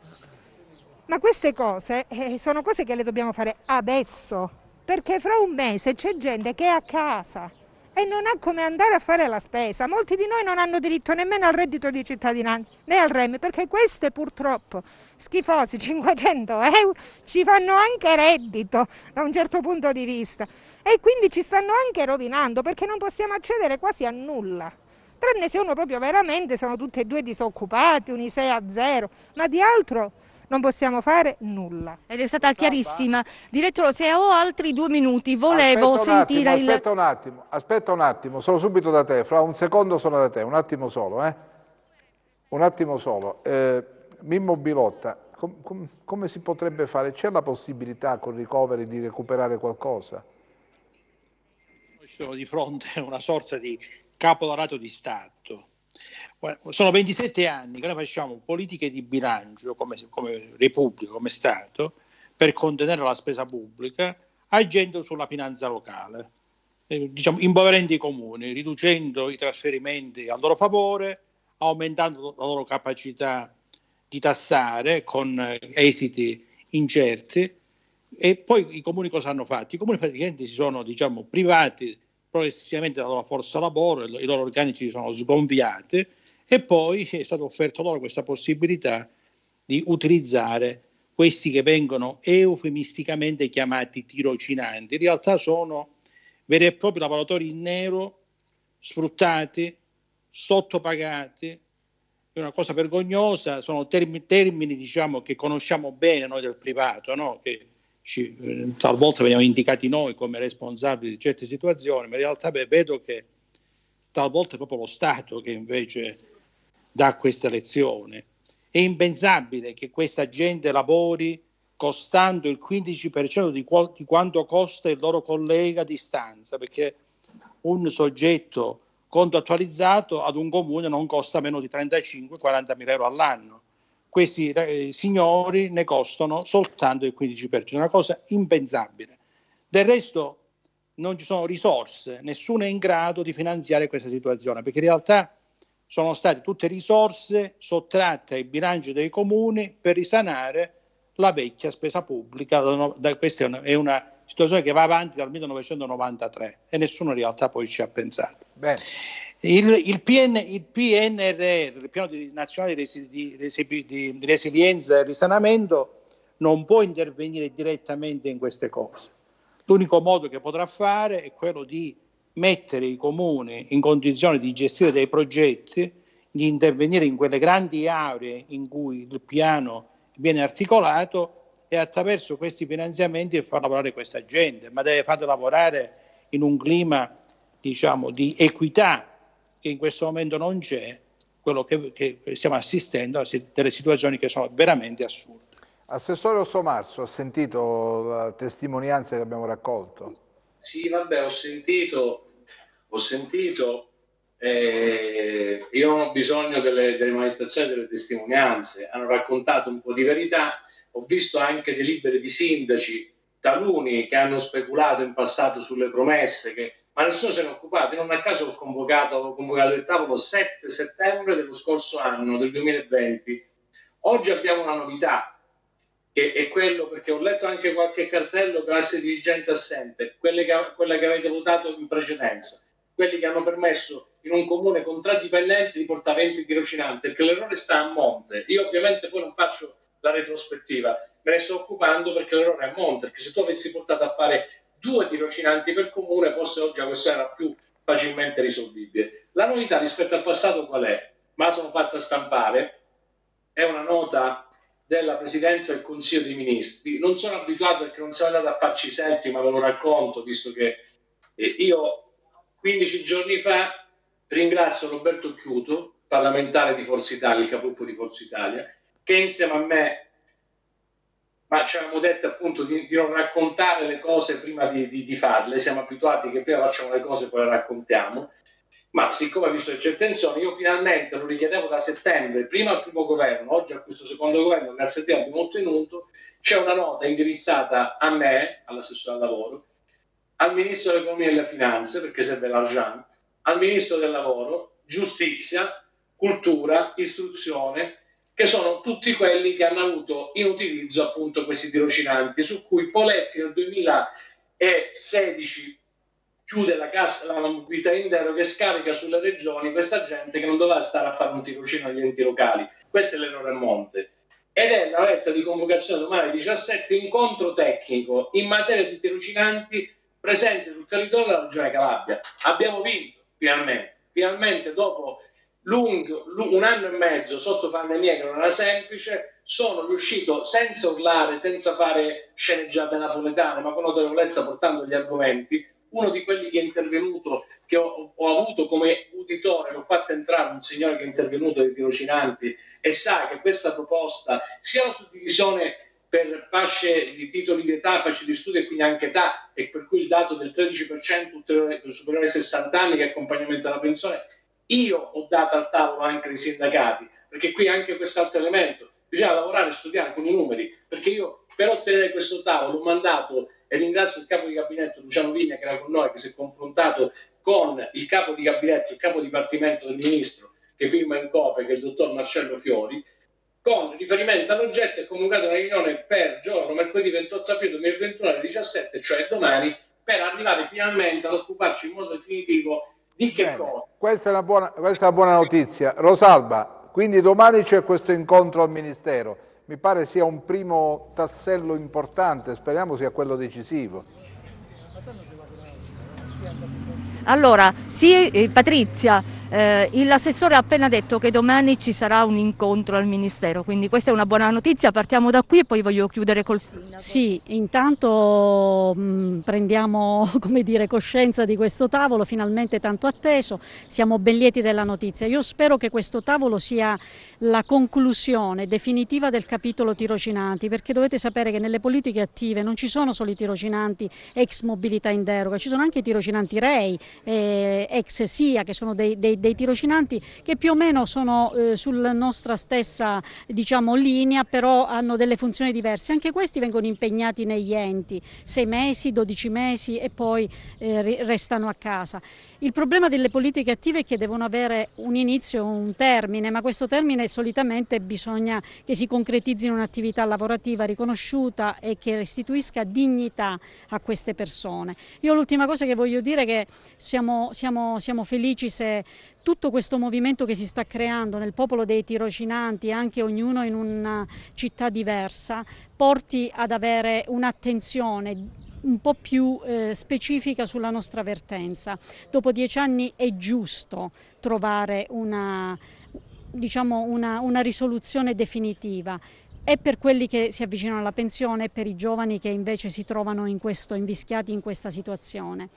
Ma queste cose sono cose che le dobbiamo fare adesso, perché fra un mese c'è gente che è a casa e non ha come andare a fare la spesa. Molti di noi non hanno diritto nemmeno al reddito di cittadinanza, né al REMI, perché queste purtroppo schifosi 500 euro ci fanno anche reddito da un certo punto di vista e quindi ci stanno anche rovinando perché non possiamo accedere quasi a nulla. Tranne se uno proprio veramente sono tutti e due disoccupati, un ISEE a 0, ma di altro non possiamo fare nulla. Ed è stata chiarissima. Direttore, se ho altri 2 minuti, volevo sentire Aspetta un attimo, sono subito da te, fra un secondo sono da te, un attimo solo. Un attimo solo. Mimmo Bilotta, come si potrebbe fare? C'è la possibilità con Recovery di recuperare qualcosa? Noi siamo di fronte a una sorta di caporalato di Stato. Sono 27 anni che noi facciamo politiche di bilancio come Repubblica, come Stato, per contenere la spesa pubblica, agendo sulla finanza locale, impoverendo i comuni, riducendo i trasferimenti a loro favore, aumentando la loro capacità di tassare con esiti incerti. E poi i comuni cosa hanno fatto? I comuni praticamente si sono privati progressivamente della loro forza lavoro, i loro organici si sono sgonfiati e poi è stata offerta loro questa possibilità di utilizzare questi che vengono eufemisticamente chiamati tirocinanti. In realtà sono veri e propri lavoratori in nero, sfruttati, sottopagati. È una cosa vergognosa, sono termini che conosciamo bene noi del privato, no? Che talvolta veniamo indicati noi come responsabili di certe situazioni, ma in realtà vedo che talvolta è proprio lo Stato che invece dà queste lezioni. È impensabile che questa gente lavori costando il 15% di quanto costa il loro collega a distanza, perché un soggetto contrattualizzato ad un comune non costa meno di 35-40 mila euro all'anno. questi signori ne costano soltanto il 15%, una cosa impensabile. Del resto non ci sono risorse, nessuno è in grado di finanziare questa situazione, perché in realtà sono state tutte risorse sottratte ai bilanci dei comuni per risanare la vecchia spesa pubblica. Questa è una situazione che va avanti dal 1993 e nessuno in realtà poi ci ha pensato. Bene. Il PNRR, il Piano Nazionale di Resilienza e Risanamento, non può intervenire direttamente in queste cose. L'unico modo che potrà fare è quello di mettere i comuni in condizione di gestire dei progetti, di intervenire in quelle grandi aree in cui il piano viene articolato e attraverso questi finanziamenti far lavorare questa gente, ma deve farla lavorare in un clima, diciamo, di equità che in questo momento non c'è, quello che stiamo assistendo a delle situazioni che sono veramente assurde. Assessore Ossomarso, ha sentito la testimonianza che abbiamo raccolto? Sì, vabbè, ho sentito. Io non ho bisogno delle manifestazioni, delle testimonianze. Hanno raccontato un po' di verità. Ho visto anche delibere di sindaci, taluni che hanno speculato in passato sulle promesse, ma nessuno se ne è occupato. Non a caso ho convocato il tavolo 7 settembre dello scorso anno, del 2020. Oggi abbiamo una novità, che è quello, perché ho letto anche qualche cartello classe dirigente assente, quella che avete votato in precedenza, quelli che hanno permesso in un comune con 3 dipendenti di portare 20 tirocinanti, perché l'errore sta a monte. Io ovviamente poi non faccio la retrospettiva, me ne sto occupando perché l'errore è a monte, perché se tu avessi portato a fare 2 tirocinanti per comune, forse oggi questo era più facilmente risolvibile. La novità rispetto al passato qual è? Me la sono fatta stampare, è una nota della Presidenza del Consiglio dei Ministri. Non sono abituato perché non siamo andati a farci selfie, ma ve lo racconto, visto che io 15 giorni fa ringrazio Roberto Chiuto, parlamentare di Forza Italia, il capogruppo di Forza Italia, che insieme a me, ma ci avevamo detto appunto di non raccontare le cose prima di farle, siamo abituati che prima facciamo le cose e poi le raccontiamo, ma siccome ho visto che c'è tensione, io finalmente lo richiedevo da settembre, prima al primo governo, oggi a questo secondo governo, grazie a Dio abbiamo ottenuto, c'è una nota indirizzata a me, all'assessore al lavoro, al Ministro dell'Economia e delle Finanze, perché serve l'Arjan, al Ministro del Lavoro, Giustizia, Cultura, Istruzione, che sono tutti quelli che hanno avuto in utilizzo appunto questi tirocinanti, su cui Poletti nel 2016 chiude la cassa della mobilità in deroga e scarica sulle regioni questa gente che non doveva stare a fare un tirocinio agli enti locali. Questo è l'errore a monte. Ed è la letta di convocazione domani 17, incontro tecnico in materia di tirocinanti presente sul territorio della Regione Calabria. Abbiamo vinto finalmente dopo un anno e mezzo sotto pandemia che non era semplice, sono riuscito senza urlare, senza fare sceneggiate napoletane, ma con autorevolezza portando gli argomenti. Uno di quelli che è intervenuto, che ho avuto come uditore, l'ho fatto entrare un signore che è intervenuto dei tirocinanti e sa che questa proposta, sia la suddivisione per fasce di titoli di età, fasce di studio e quindi anche età, e per cui il dato del 13% superiore ai 60 anni che è accompagnamento alla pensione, io ho dato al tavolo anche dei sindacati, perché qui anche quest'altro elemento, bisogna lavorare e studiare con i numeri, perché io per ottenere questo tavolo ho mandato, e ringrazio il capo di gabinetto Luciano Vigna che era con noi, che si è confrontato con il capo di gabinetto, il capo dipartimento del ministro che firma in copia, che è il dottor Marcello Fiori, con riferimento all'oggetto è convocata una riunione per giorno mercoledì 28 aprile 2021 alle 17, cioè domani, per arrivare finalmente ad occuparci in modo definitivo di che cosa. Questa è una buona notizia. Rosalba, quindi domani c'è questo incontro al Ministero. Mi pare sia un primo tassello importante, speriamo sia quello decisivo. Allora, sì, Patrizia, l'assessore ha appena detto che domani ci sarà un incontro al Ministero, quindi questa è una buona notizia, partiamo da qui e poi voglio chiudere col sindaco. Sì, intanto prendiamo, come dire, coscienza di questo tavolo finalmente tanto atteso, siamo ben lieti della notizia. Io spero che questo tavolo sia la conclusione definitiva del capitolo tirocinanti, perché dovete sapere che nelle politiche attive non ci sono solo i tirocinanti ex mobilità in deroga, ci sono anche i tirocinanti REI, ex SIA, che sono dei dei tirocinanti, che più o meno sono sulla nostra stessa linea, però hanno delle funzioni diverse. Anche questi vengono impegnati negli enti 6 mesi, 12 mesi e poi restano a casa. Il problema delle politiche attive è che devono avere un inizio e un termine, ma questo termine solitamente bisogna che si concretizzi in un'attività lavorativa riconosciuta e che restituisca dignità a queste persone. Io l'ultima cosa che voglio dire è che siamo felici se tutto questo movimento che si sta creando nel popolo dei tirocinanti, anche ognuno in una città diversa, porti ad avere un'attenzione un po' più specifica sulla nostra vertenza. Dopo 10 anni è giusto trovare una risoluzione definitiva. E per quelli che si avvicinano alla pensione e per i giovani che invece si trovano invischiati in questa situazione.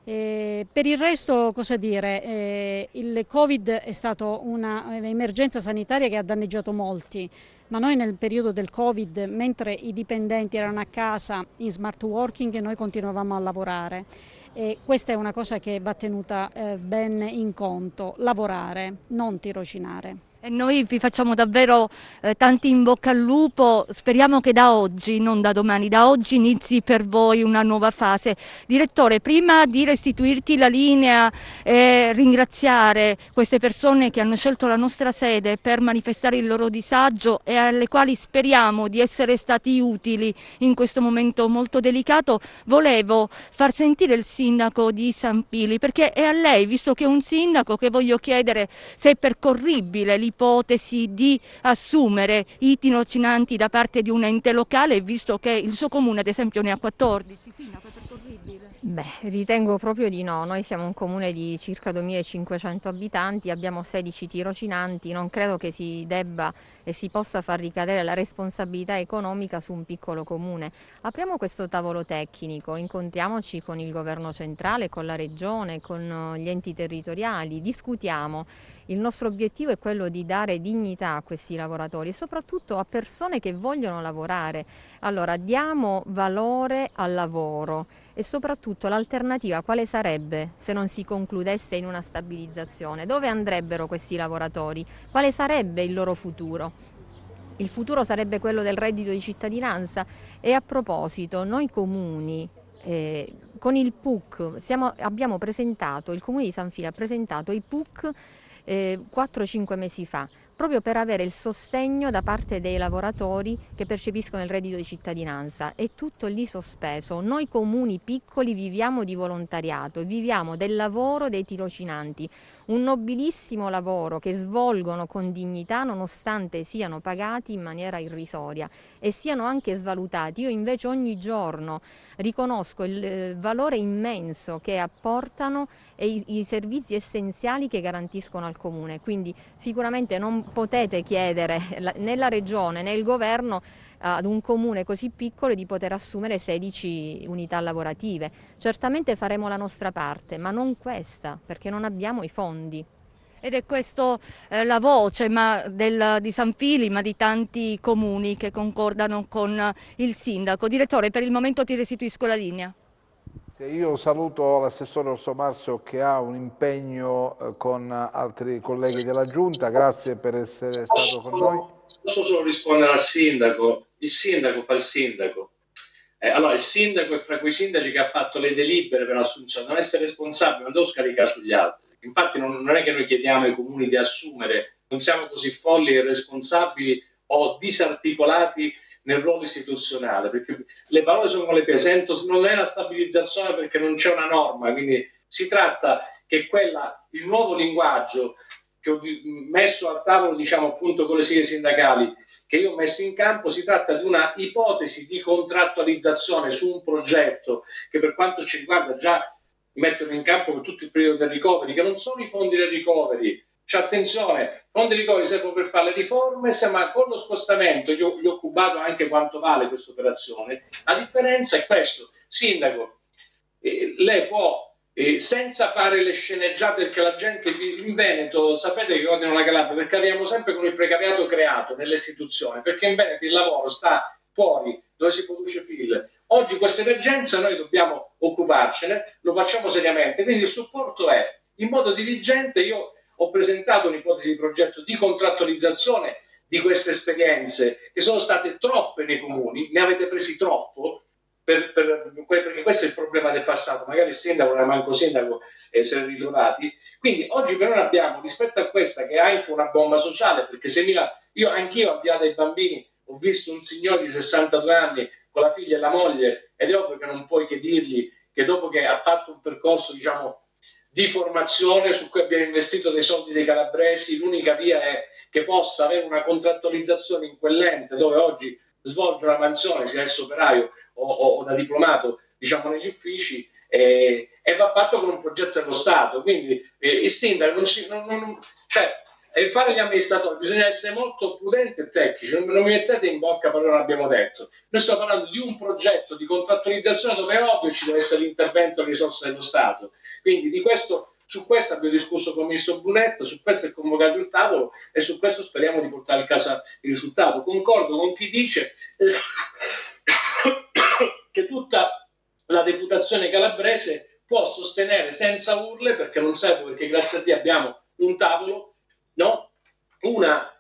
Per il resto, cosa dire? Il Covid è stato un'emergenza sanitaria che ha danneggiato molti, ma noi nel periodo del Covid, mentre i dipendenti erano a casa in smart working, noi continuavamo a lavorare. E questa è una cosa che va tenuta ben in conto: lavorare, non tirocinare. E noi vi facciamo davvero tanti in bocca al lupo, speriamo che da oggi, non da domani, da oggi inizi per voi una nuova fase. Direttore, prima di restituirti la linea e ringraziare queste persone che hanno scelto la nostra sede per manifestare il loro disagio e alle quali speriamo di essere stati utili in questo momento molto delicato, volevo far sentire il sindaco di San Pili, perché è a lei, visto che è un sindaco, che voglio chiedere se è percorribile l'ipotesi di assumere i tirocinanti da parte di un ente locale, visto che il suo comune ad esempio ne ha 14. Sindaco, è percorribile? Beh, ritengo proprio di no. Noi siamo un comune di circa 2500 abitanti, abbiamo 16 tirocinanti, non credo che si debba e si possa far ricadere la responsabilità economica su un piccolo comune. Apriamo questo tavolo tecnico, incontriamoci con il governo centrale, con la regione, con gli enti territoriali, discutiamo. Il nostro obiettivo è quello di dare dignità a questi lavoratori e soprattutto a persone che vogliono lavorare. Allora, diamo valore al lavoro e soprattutto l'alternativa quale sarebbe se non si concludesse in una stabilizzazione? Dove andrebbero questi lavoratori? Quale sarebbe il loro futuro? Il futuro sarebbe quello del reddito di cittadinanza. E a proposito, noi comuni con il PUC abbiamo presentato, il comune di San Fili ha presentato i PUC 4-5 mesi fa, proprio per avere il sostegno da parte dei lavoratori che percepiscono il reddito di cittadinanza. È tutto lì sospeso. Noi comuni piccoli viviamo di volontariato, viviamo del lavoro dei tirocinanti, un nobilissimo lavoro che svolgono con dignità nonostante siano pagati in maniera irrisoria e siano anche svalutati. Io invece ogni giorno riconosco il valore immenso che apportano e i servizi essenziali che garantiscono al comune, quindi sicuramente non potete chiedere né la regione né il governo ad un comune così piccolo di poter assumere 16 unità lavorative. Certamente faremo la nostra parte, ma non questa, perché non abbiamo i fondi. Ed è questa la voce di San Fili, ma di tanti comuni che concordano con il sindaco. Direttore, per il momento ti restituisco la linea. Io saluto l'assessore Orso Marso che ha un impegno con altri colleghi della Giunta, grazie per essere stato con noi. Posso solo rispondere al sindaco? Il sindaco fa il sindaco. Allora il sindaco è fra quei sindaci che ha fatto le delibere per l'assunzione, non essere responsabile, non devo scaricare sugli altri. Infatti non è che noi chiediamo ai comuni di assumere, non siamo così folli e irresponsabili o disarticolati nel ruolo istituzionale, perché le parole sono come le piede, non è la stabilizzazione perché non c'è una norma, quindi si tratta che il nuovo linguaggio che ho messo al tavolo, diciamo appunto con le sigle sindacali, che io ho messo in campo, si tratta di una ipotesi di contrattualizzazione su un progetto che per quanto ci riguarda già mettono in campo per tutto il periodo del recovery, che non sono i fondi del recovery. Cioè, attenzione, i fondi recovery servono per fare le riforme, ma con lo scostamento gli ho cubato anche quanto vale questa operazione. La differenza è questo, sindaco, lei può senza fare le sceneggiate, perché la gente in Veneto, sapete che odiano la Calabria, perché arriviamo sempre con il precariato creato nelle istituzioni, perché in Veneto il lavoro sta fuori, dove si produce PIL. Oggi questa emergenza noi dobbiamo occuparcene, lo facciamo seriamente, quindi il supporto è in modo diligente. Io ho presentato un'ipotesi di progetto di contrattualizzazione di queste esperienze, che sono state troppe nei comuni, ne avete presi troppo, perché questo è il problema del passato, magari il sindaco non era manco sindaco e se ne è ritrovati. Quindi oggi però noi abbiamo, rispetto a questa che è anche una bomba sociale, perché anch'io avviato ai bambini, ho visto un signore di 62 anni con la figlia e la moglie, ed è ovvio che non puoi che dirgli che dopo che ha fatto un percorso, diciamo, di formazione su cui abbiamo investito dei soldi dei calabresi, l'unica via è che possa avere una contrattualizzazione in quell'ente dove oggi svolge una mansione, sia esso operaio o da diplomato, diciamo, negli uffici, e va fatto con un progetto dello Stato. Quindi il sindaco fare gli amministratori bisogna essere molto prudenti e tecnici, non mi mettete in bocca parole che non abbiamo detto. Noi stiamo parlando di un progetto di contrattualizzazione dove è ovvio ci deve essere l'intervento delle risorse dello Stato. Quindi su questo abbiamo discusso con il ministro Brunetta, su questo è convocato il tavolo e su questo speriamo di portare a casa il risultato. Concordo con chi dice che tutta la deputazione calabrese può sostenere senza urle, perché non serve, perché grazie a Dio abbiamo un tavolo, no?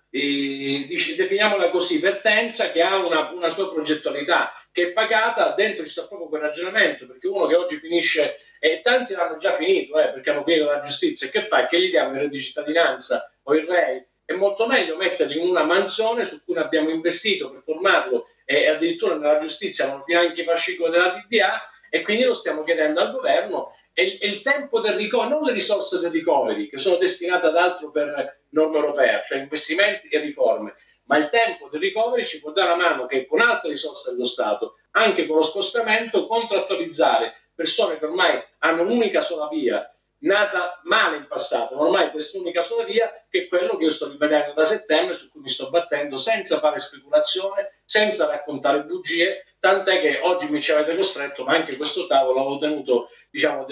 Definiamola così, vertenza che ha una sua progettualità, che è pagata. Dentro ci sta proprio quel ragionamento, perché uno che oggi finisce, e tanti l'hanno già finito, perché hanno finito la giustizia, che fa? Che gli diamo il reddito di cittadinanza o il REI? È molto meglio metterli in una mansione su cui abbiamo investito per formarlo, e addirittura nella giustizia hanno finanche i fascicoli della DDA, e quindi lo stiamo chiedendo al governo. E il tempo del recovery, non le risorse del recovery che sono destinate ad altro per norma europea, cioè investimenti e riforme, ma il tempo del recovery ci può dare una mano che con altre risorse dello Stato, anche con lo scostamento, contrattualizzare persone che ormai hanno un'unica sola via, nata male in passato, ma ormai quest'unica sola via, che è quello che io sto rivedendo da settembre, su cui mi sto battendo senza fare speculazione, senza raccontare bugie, tant'è che oggi mi ci avete costretto, ma anche questo tavolo l'avevo tenuto, diciamo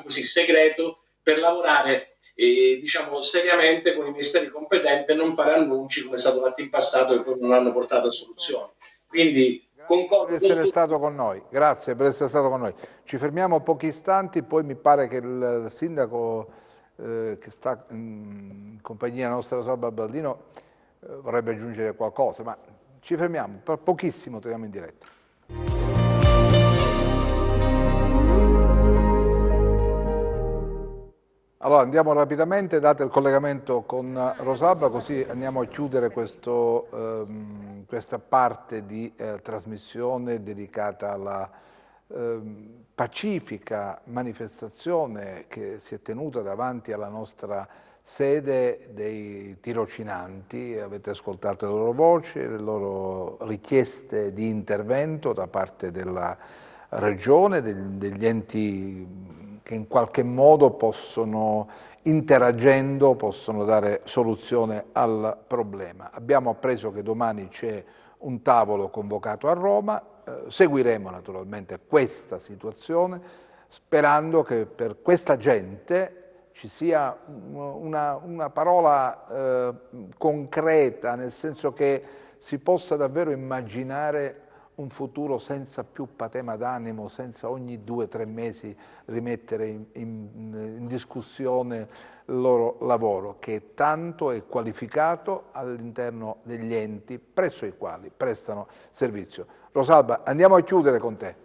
così, segreto, per lavorare seriamente con i ministeri competenti e non fare annunci come è stato fatto in passato, che poi non hanno portato a soluzioni. Quindi concordo per essere stato con noi. Grazie per essere stato con noi. Ci fermiamo pochi istanti, poi mi pare che il sindaco che sta in compagnia nostra, Rosalba Baldino, vorrebbe aggiungere qualcosa, ma ci fermiamo, per pochissimo torniamo in diretta. Allora andiamo rapidamente, date il collegamento con Rosalba, così andiamo a chiudere questa parte di trasmissione dedicata alla pacifica manifestazione che si è tenuta davanti alla nostra sede dei tirocinanti. Avete ascoltato le loro voci, le loro richieste di intervento da parte della Regione, degli enti che in qualche modo possono, interagendo, possono dare soluzione al problema. Abbiamo appreso che domani c'è un tavolo convocato a Roma, seguiremo naturalmente questa situazione, sperando che per questa gente ci sia una parola concreta, nel senso che si possa davvero immaginare un futuro senza più patema d'animo, senza ogni 2 o 3 mesi rimettere in discussione il loro lavoro, che tanto è qualificato all'interno degli enti presso i quali prestano servizio. Rosalba, andiamo a chiudere con te.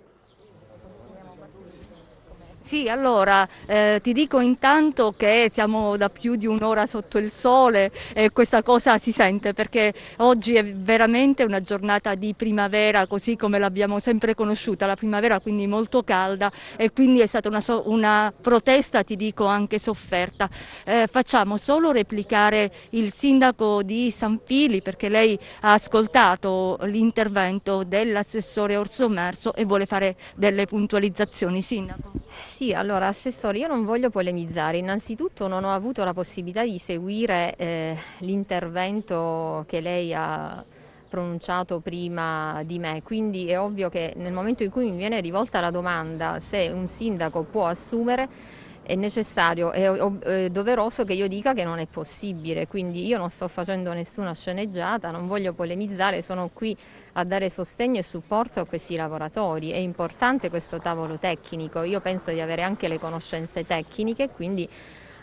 Sì, allora ti dico intanto che siamo da più di un'ora sotto il sole e questa cosa si sente, perché oggi è veramente una giornata di primavera così come l'abbiamo sempre conosciuta, la primavera quindi molto calda, e quindi è stata una protesta, ti dico, anche sofferta. Facciamo solo replicare il sindaco di San Fili, perché lei ha ascoltato l'intervento dell'assessore Orsomerso e vuole fare delle puntualizzazioni. Sindaco. Sì, allora Assessore, io non voglio polemizzare, innanzitutto non ho avuto la possibilità di seguire l'intervento che lei ha pronunciato prima di me, quindi è ovvio che nel momento in cui mi viene rivolta la domanda se un sindaco può assumere, è necessario, è doveroso che io dica che non è possibile, quindi io non sto facendo nessuna sceneggiata, non voglio polemizzare, sono qui a dare sostegno e supporto a questi lavoratori. È importante questo tavolo tecnico, io penso di avere anche le conoscenze tecniche, quindi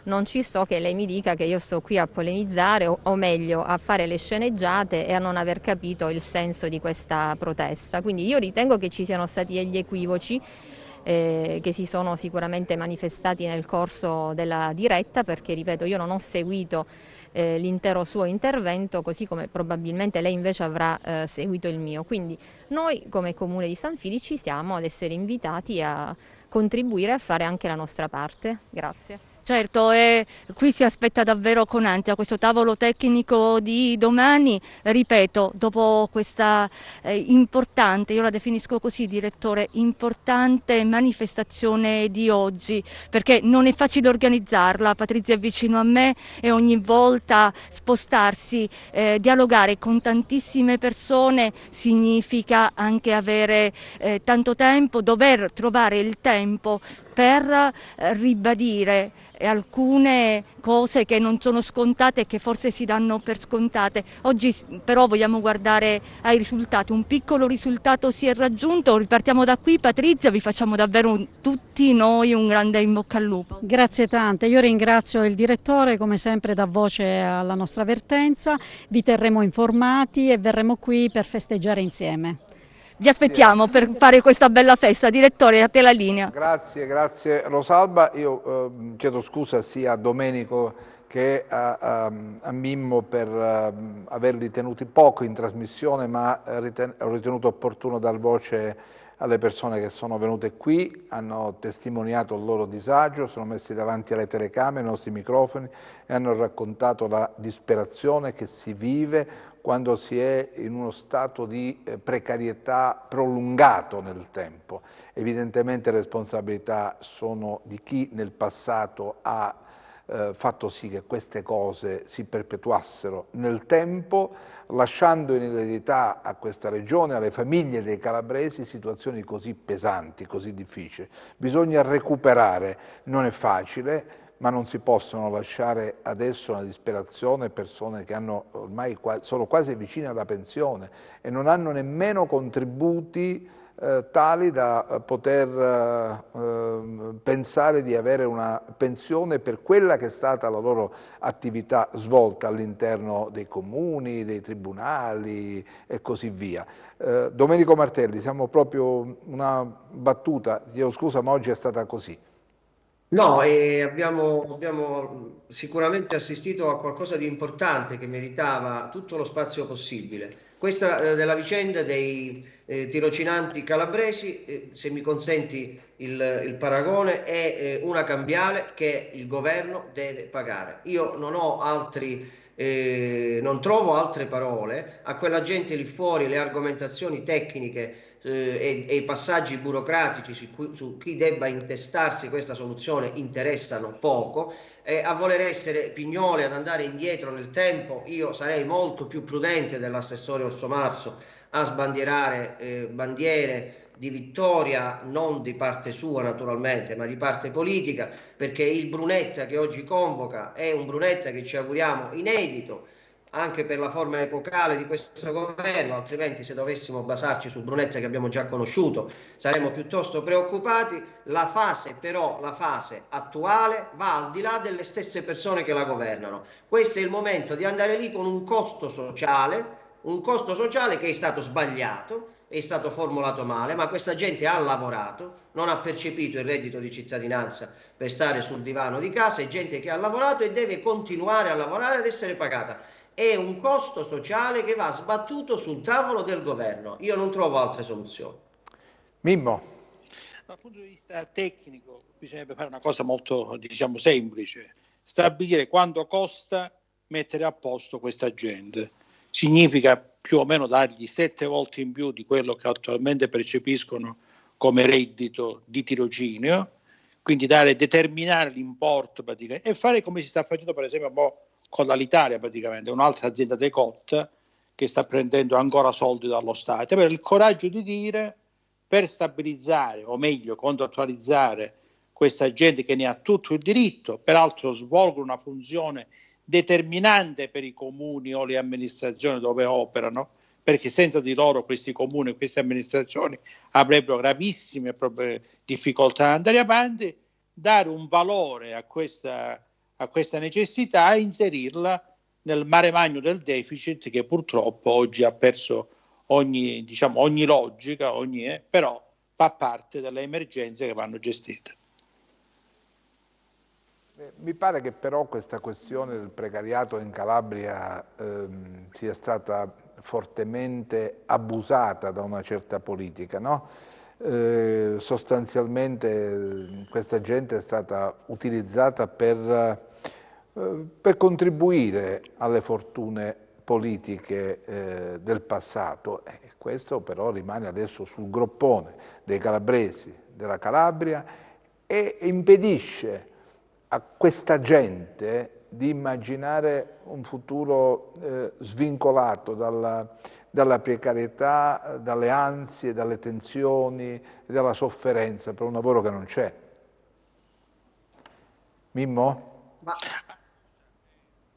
non ci sto che lei mi dica che io sto qui a polemizzare o meglio a fare le sceneggiate e a non aver capito il senso di questa protesta. Quindi io ritengo che ci siano stati degli equivoci che si sono sicuramente manifestati nel corso della diretta, perché ripeto, io non ho seguito l'intero suo intervento, così come probabilmente lei invece avrà seguito il mio. Quindi noi come Comune di San Fili ci siamo ad essere invitati a contribuire a fare anche la nostra parte. Grazie. Certo, qui si aspetta davvero con ansia questo tavolo tecnico di domani, ripeto, dopo questa importante, io la definisco così, direttore, importante manifestazione di oggi, perché non è facile organizzarla, Patrizia è vicino a me e ogni volta spostarsi, dialogare con tantissime persone significa anche avere tanto tempo, dover trovare il tempo per ribadire alcune cose che non sono scontate e che forse si danno per scontate. Oggi però vogliamo guardare ai risultati, un piccolo risultato si è raggiunto, ripartiamo da qui. Patrizia, vi facciamo davvero tutti noi un grande in bocca al lupo. Grazie tante, io ringrazio il direttore, come sempre dà voce alla nostra vertenza, vi terremo informati e verremo qui per festeggiare insieme. Vi aspettiamo per fare questa bella festa. Direttore, a te la linea. Grazie Rosalba. Io chiedo scusa sia a Domenico che a Mimmo per averli tenuti poco in trasmissione, ma ho ritenuto opportuno dar voce alle persone che sono venute qui, hanno testimoniato il loro disagio, sono messi davanti alle telecamere, ai nostri microfoni e hanno raccontato la disperazione che si vive quando si è in uno stato di precarietà prolungato nel tempo. Evidentemente le responsabilità sono di chi nel passato ha fatto sì che queste cose si perpetuassero nel tempo, lasciando in eredità a questa regione, alle famiglie dei calabresi, situazioni così pesanti, così difficili. Bisogna recuperare, non è facile, ma non si possono lasciare adesso una disperazione persone che sono quasi vicine alla pensione e non hanno nemmeno contributi tali da poter pensare di avere una pensione per quella che è stata la loro attività svolta all'interno dei comuni, dei tribunali e così via. Domenico Martelli, siamo proprio una battuta, chiedo scusa ma oggi è stata così. No, abbiamo sicuramente assistito a qualcosa di importante che meritava tutto lo spazio possibile. Questa della vicenda dei tirocinanti calabresi, se mi consenti il paragone, è una cambiale che il governo deve pagare. Io non ho non trovo altre parole. A quella gente lì fuori le argomentazioni tecniche e i passaggi burocratici su chi debba intestarsi questa soluzione interessano poco. A voler essere pignole, ad andare indietro nel tempo, io sarei molto più prudente dell'assessore Orsomarso a sbandierare bandiere di vittoria, non di parte sua naturalmente, ma di parte politica, perché il Brunetta che oggi convoca è un Brunetta che ci auguriamo inedito, anche per la forma epocale di questo governo, altrimenti se dovessimo basarci sul Brunetta che abbiamo già conosciuto saremmo piuttosto preoccupati. La fase attuale va al di là delle stesse persone che la governano. Questo è il momento di andare lì con un costo sociale che è stato sbagliato, è stato formulato male, ma questa gente ha lavorato, non ha percepito il reddito di cittadinanza per stare sul divano di casa, è gente che ha lavorato e deve continuare a lavorare ed essere pagata. È un costo sociale che va sbattuto sul tavolo del governo. Io non trovo altre soluzioni. Mimmo. Dal punto di vista tecnico bisognerebbe fare una cosa molto, diciamo, semplice. Stabilire quanto costa mettere a posto questa gente. Significa più o meno dargli 7 volte in più di quello che attualmente percepiscono come reddito di tirocinio, quindi determinare l'importo praticamente, e fare come si sta facendo per esempio un po' con l'Alitalia, praticamente un'altra azienda decot che sta prendendo ancora soldi dallo Stato, avere il coraggio di dire, per stabilizzare o meglio contrattualizzare questa gente che ne ha tutto il diritto, peraltro svolgono una funzione determinante per i comuni o le amministrazioni dove operano, perché senza di loro questi comuni e queste amministrazioni avrebbero gravissime difficoltà ad andare avanti, dare un valore a a questa necessità e inserirla nel mare magno del deficit che purtroppo oggi ha perso ogni logica, però fa parte delle emergenze che vanno gestite. Mi pare che però questa questione del precariato in Calabria sia stata fortemente abusata da una certa politica, no? Sostanzialmente questa gente è stata utilizzata per contribuire alle fortune politiche del passato. Questo però rimane adesso sul groppone dei calabresi, della Calabria, e impedisce a questa gente di immaginare un futuro svincolato dalla precarietà, dalle ansie, dalle tensioni, dalla sofferenza per un lavoro che non c'è. Mimmo?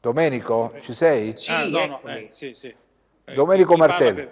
Domenico, ci sei? Sì, sì. Domenico Martelli.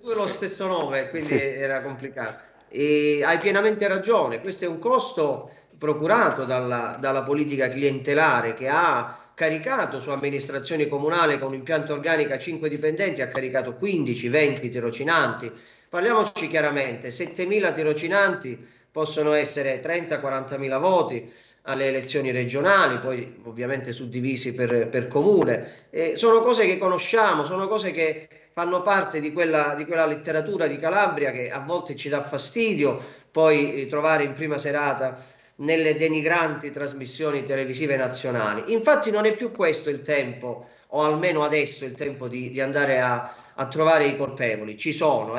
Tu hai lo stesso nome, quindi sì, era complicato. E hai pienamente ragione, questo è un costo procurato dalla politica clientelare che ha caricato su amministrazione comunale con un impianto organico a 5 dipendenti, ha caricato 15-20 tirocinanti. Parliamoci chiaramente, 7.000 tirocinanti possono essere 30-40.000 voti alle elezioni regionali, poi ovviamente suddivisi per comune. Sono cose che conosciamo, sono cose che fanno parte di quella letteratura di Calabria che a volte ci dà fastidio poi trovare in prima serata nelle denigranti trasmissioni televisive nazionali. Infatti non è più questo il tempo, o almeno adesso il tempo di andare a trovare i colpevoli. Ci sono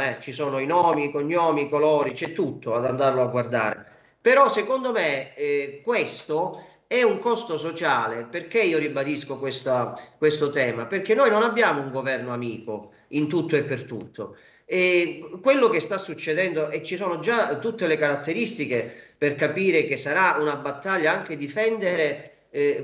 i nomi, i cognomi, i colori, c'è tutto ad andarlo a guardare. Però secondo me questo è un costo sociale. Perché io ribadisco questo tema? Perché noi non abbiamo un governo amico in tutto e per tutto. E quello che sta succedendo, e ci sono già tutte le caratteristiche per capire che sarà una battaglia anche difendere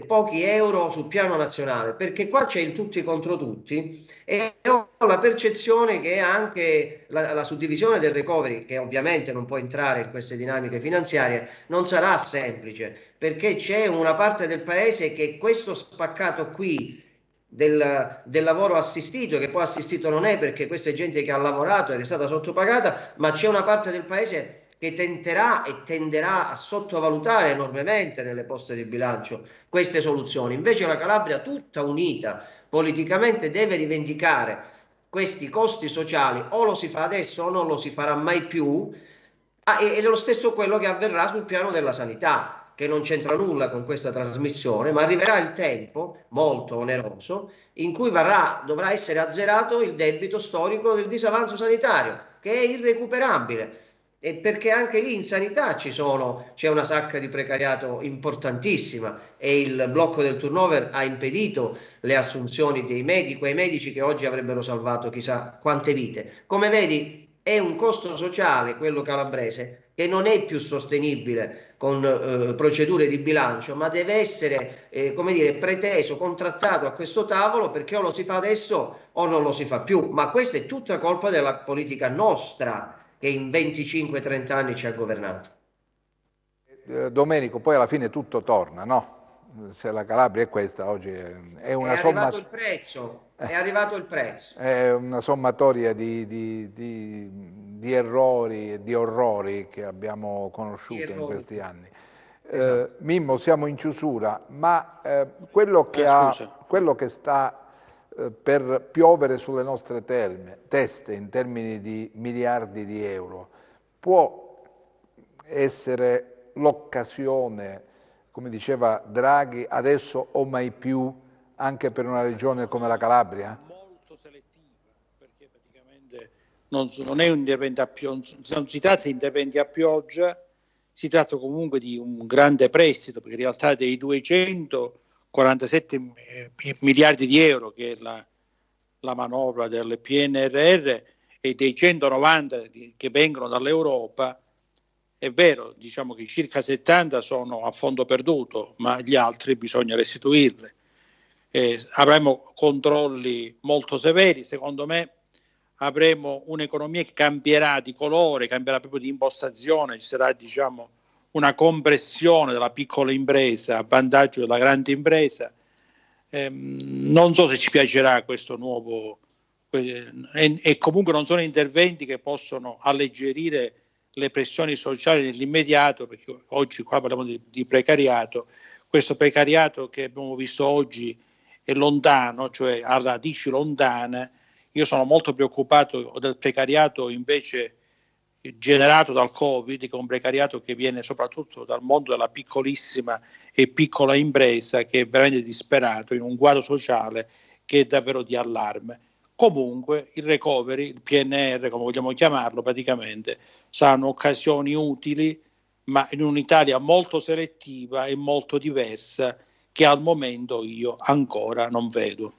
pochi euro sul piano nazionale, perché qua c'è il tutti contro tutti e ho la percezione che anche la suddivisione del recovery, che ovviamente non può entrare in queste dinamiche finanziarie, non sarà semplice, perché c'è una parte del paese che questo spaccato qui del lavoro assistito, che poi assistito non è perché questa è gente che ha lavorato ed è stata sottopagata, ma c'è una parte del paese che tenterà e tenderà a sottovalutare enormemente nelle poste di bilancio queste soluzioni. Invece la Calabria tutta unita politicamente deve rivendicare questi costi sociali, o lo si fa adesso o non lo si farà mai più, ed è lo stesso quello che avverrà sul piano della sanità, che non c'entra nulla con questa trasmissione, ma arriverà il tempo, molto oneroso, in cui dovrà essere azzerato il debito storico del disavanzo sanitario, che è irrecuperabile. E perché anche lì in sanità c'è una sacca di precariato importantissima e il blocco del turnover ha impedito le assunzioni dei quei medici che oggi avrebbero salvato chissà quante vite. Come vedi, è un costo sociale, quello calabrese, che non è più sostenibile con procedure di bilancio, ma deve essere preteso, contrattato a questo tavolo, perché o lo si fa adesso o non lo si fa più. Ma questa è tutta colpa della politica nostra, che in 25-30 anni ci ha governato. Domenico, poi alla fine tutto torna, no? Se la Calabria è questa, oggi è una arrivato il prezzo, è arrivato il prezzo. È una sommatoria di errori e di orrori che abbiamo conosciuto in questi anni. Esatto. Mimmo, siamo in chiusura, ma quello che sta per piovere sulle nostre teste in termini di miliardi di euro può essere l'occasione, come diceva Draghi, adesso o mai più, anche per una regione come la Calabria? Molto selettiva, perché praticamente non si tratta di interventi a pioggia, si tratta comunque di un grande prestito, perché in realtà dei 247 miliardi di euro che è la manovra del PNRR e dei 190 che vengono dall'Europa, è vero, diciamo che circa 70 sono a fondo perduto, ma gli altri bisogna restituirli. Avremo controlli molto severi, secondo me avremo un'economia che cambierà di colore, cambierà proprio di impostazione, ci sarà una compressione della piccola impresa a vantaggio della grande impresa. Non so se ci piacerà questo nuovo, e comunque non sono interventi che possono alleggerire le pressioni sociali nell'immediato, perché oggi qua parliamo di precariato. Questo precariato che abbiamo visto oggi è lontano, cioè ha radici lontane. Io sono molto preoccupato del precariato invece generato dal Covid, che è un precariato che viene soprattutto dal mondo della piccolissima e piccola impresa, che è veramente disperato in un quadro sociale che è davvero di allarme. Comunque il recovery, il PNR, come vogliamo chiamarlo, praticamente saranno occasioni utili, ma in un'Italia molto selettiva e molto diversa, che al momento io ancora non vedo.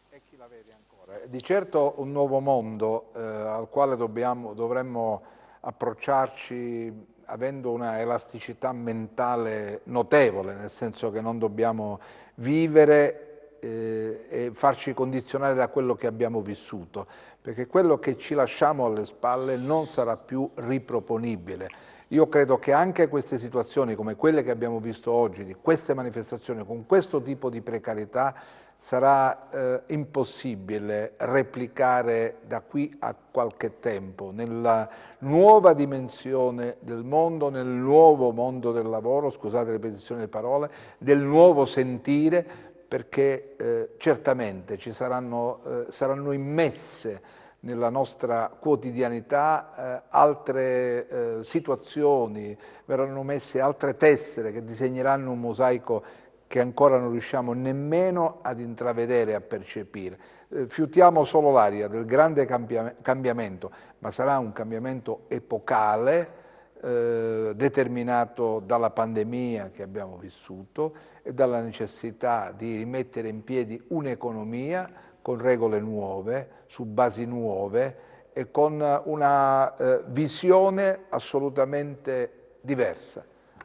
E chi la vede ancora? Di certo un nuovo mondo al quale dovremmo approcciarci avendo una elasticità mentale notevole, nel senso che non dobbiamo vivere e farci condizionare da quello che abbiamo vissuto, perché quello che ci lasciamo alle spalle non sarà più riproponibile. Io credo che anche queste situazioni come quelle che abbiamo visto oggi, di queste manifestazioni con questo tipo di precarietà, sarà impossibile replicare da qui a qualche tempo nella nuova dimensione del mondo, nel nuovo mondo del lavoro, scusate la ripetizione delle parole, del nuovo sentire, perché certamente ci saranno immesse nella nostra quotidianità altre situazioni, verranno messe altre tessere che disegneranno un mosaico che ancora non riusciamo nemmeno ad intravedere e a percepire. Fiutiamo solo l'aria del grande cambiamento, ma sarà un cambiamento epocale, determinato dalla pandemia che abbiamo vissuto e dalla necessità di rimettere in piedi un'economia con regole nuove, su basi nuove e con una visione assolutamente diversa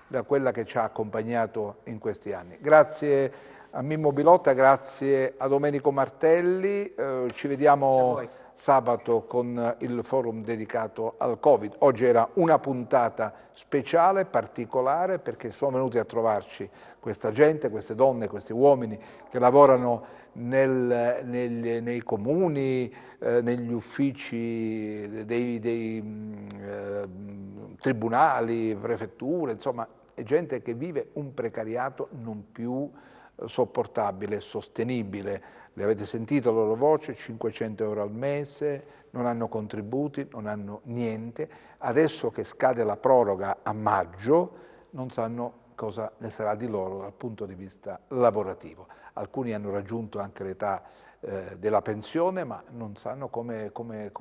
da quella che ci ha accompagnato in questi anni. Grazie a Mimmo Bilotta, grazie a Domenico Martelli, ci vediamo sabato con il forum dedicato al Covid. Oggi era una puntata speciale, particolare, perché sono venuti a trovarci questa gente, queste donne, questi uomini che lavorano nei comuni, negli uffici dei tribunali, prefetture, insomma è gente che vive un precariato non più sopportabile, sostenibile. Le avete sentito la loro voce, 500 euro al mese, non hanno contributi, non hanno niente. Adesso che scade la proroga a maggio, non sanno cosa ne sarà di loro dal punto di vista lavorativo. Alcuni hanno raggiunto anche l'età della pensione, ma non sanno come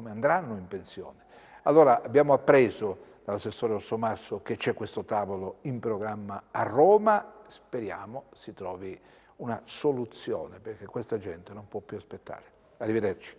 andranno in pensione. Allora abbiamo appreso dall'assessore Orsomarso che c'è questo tavolo in programma a Roma, speriamo si trovi una soluzione perché questa gente non può più aspettare. Arrivederci.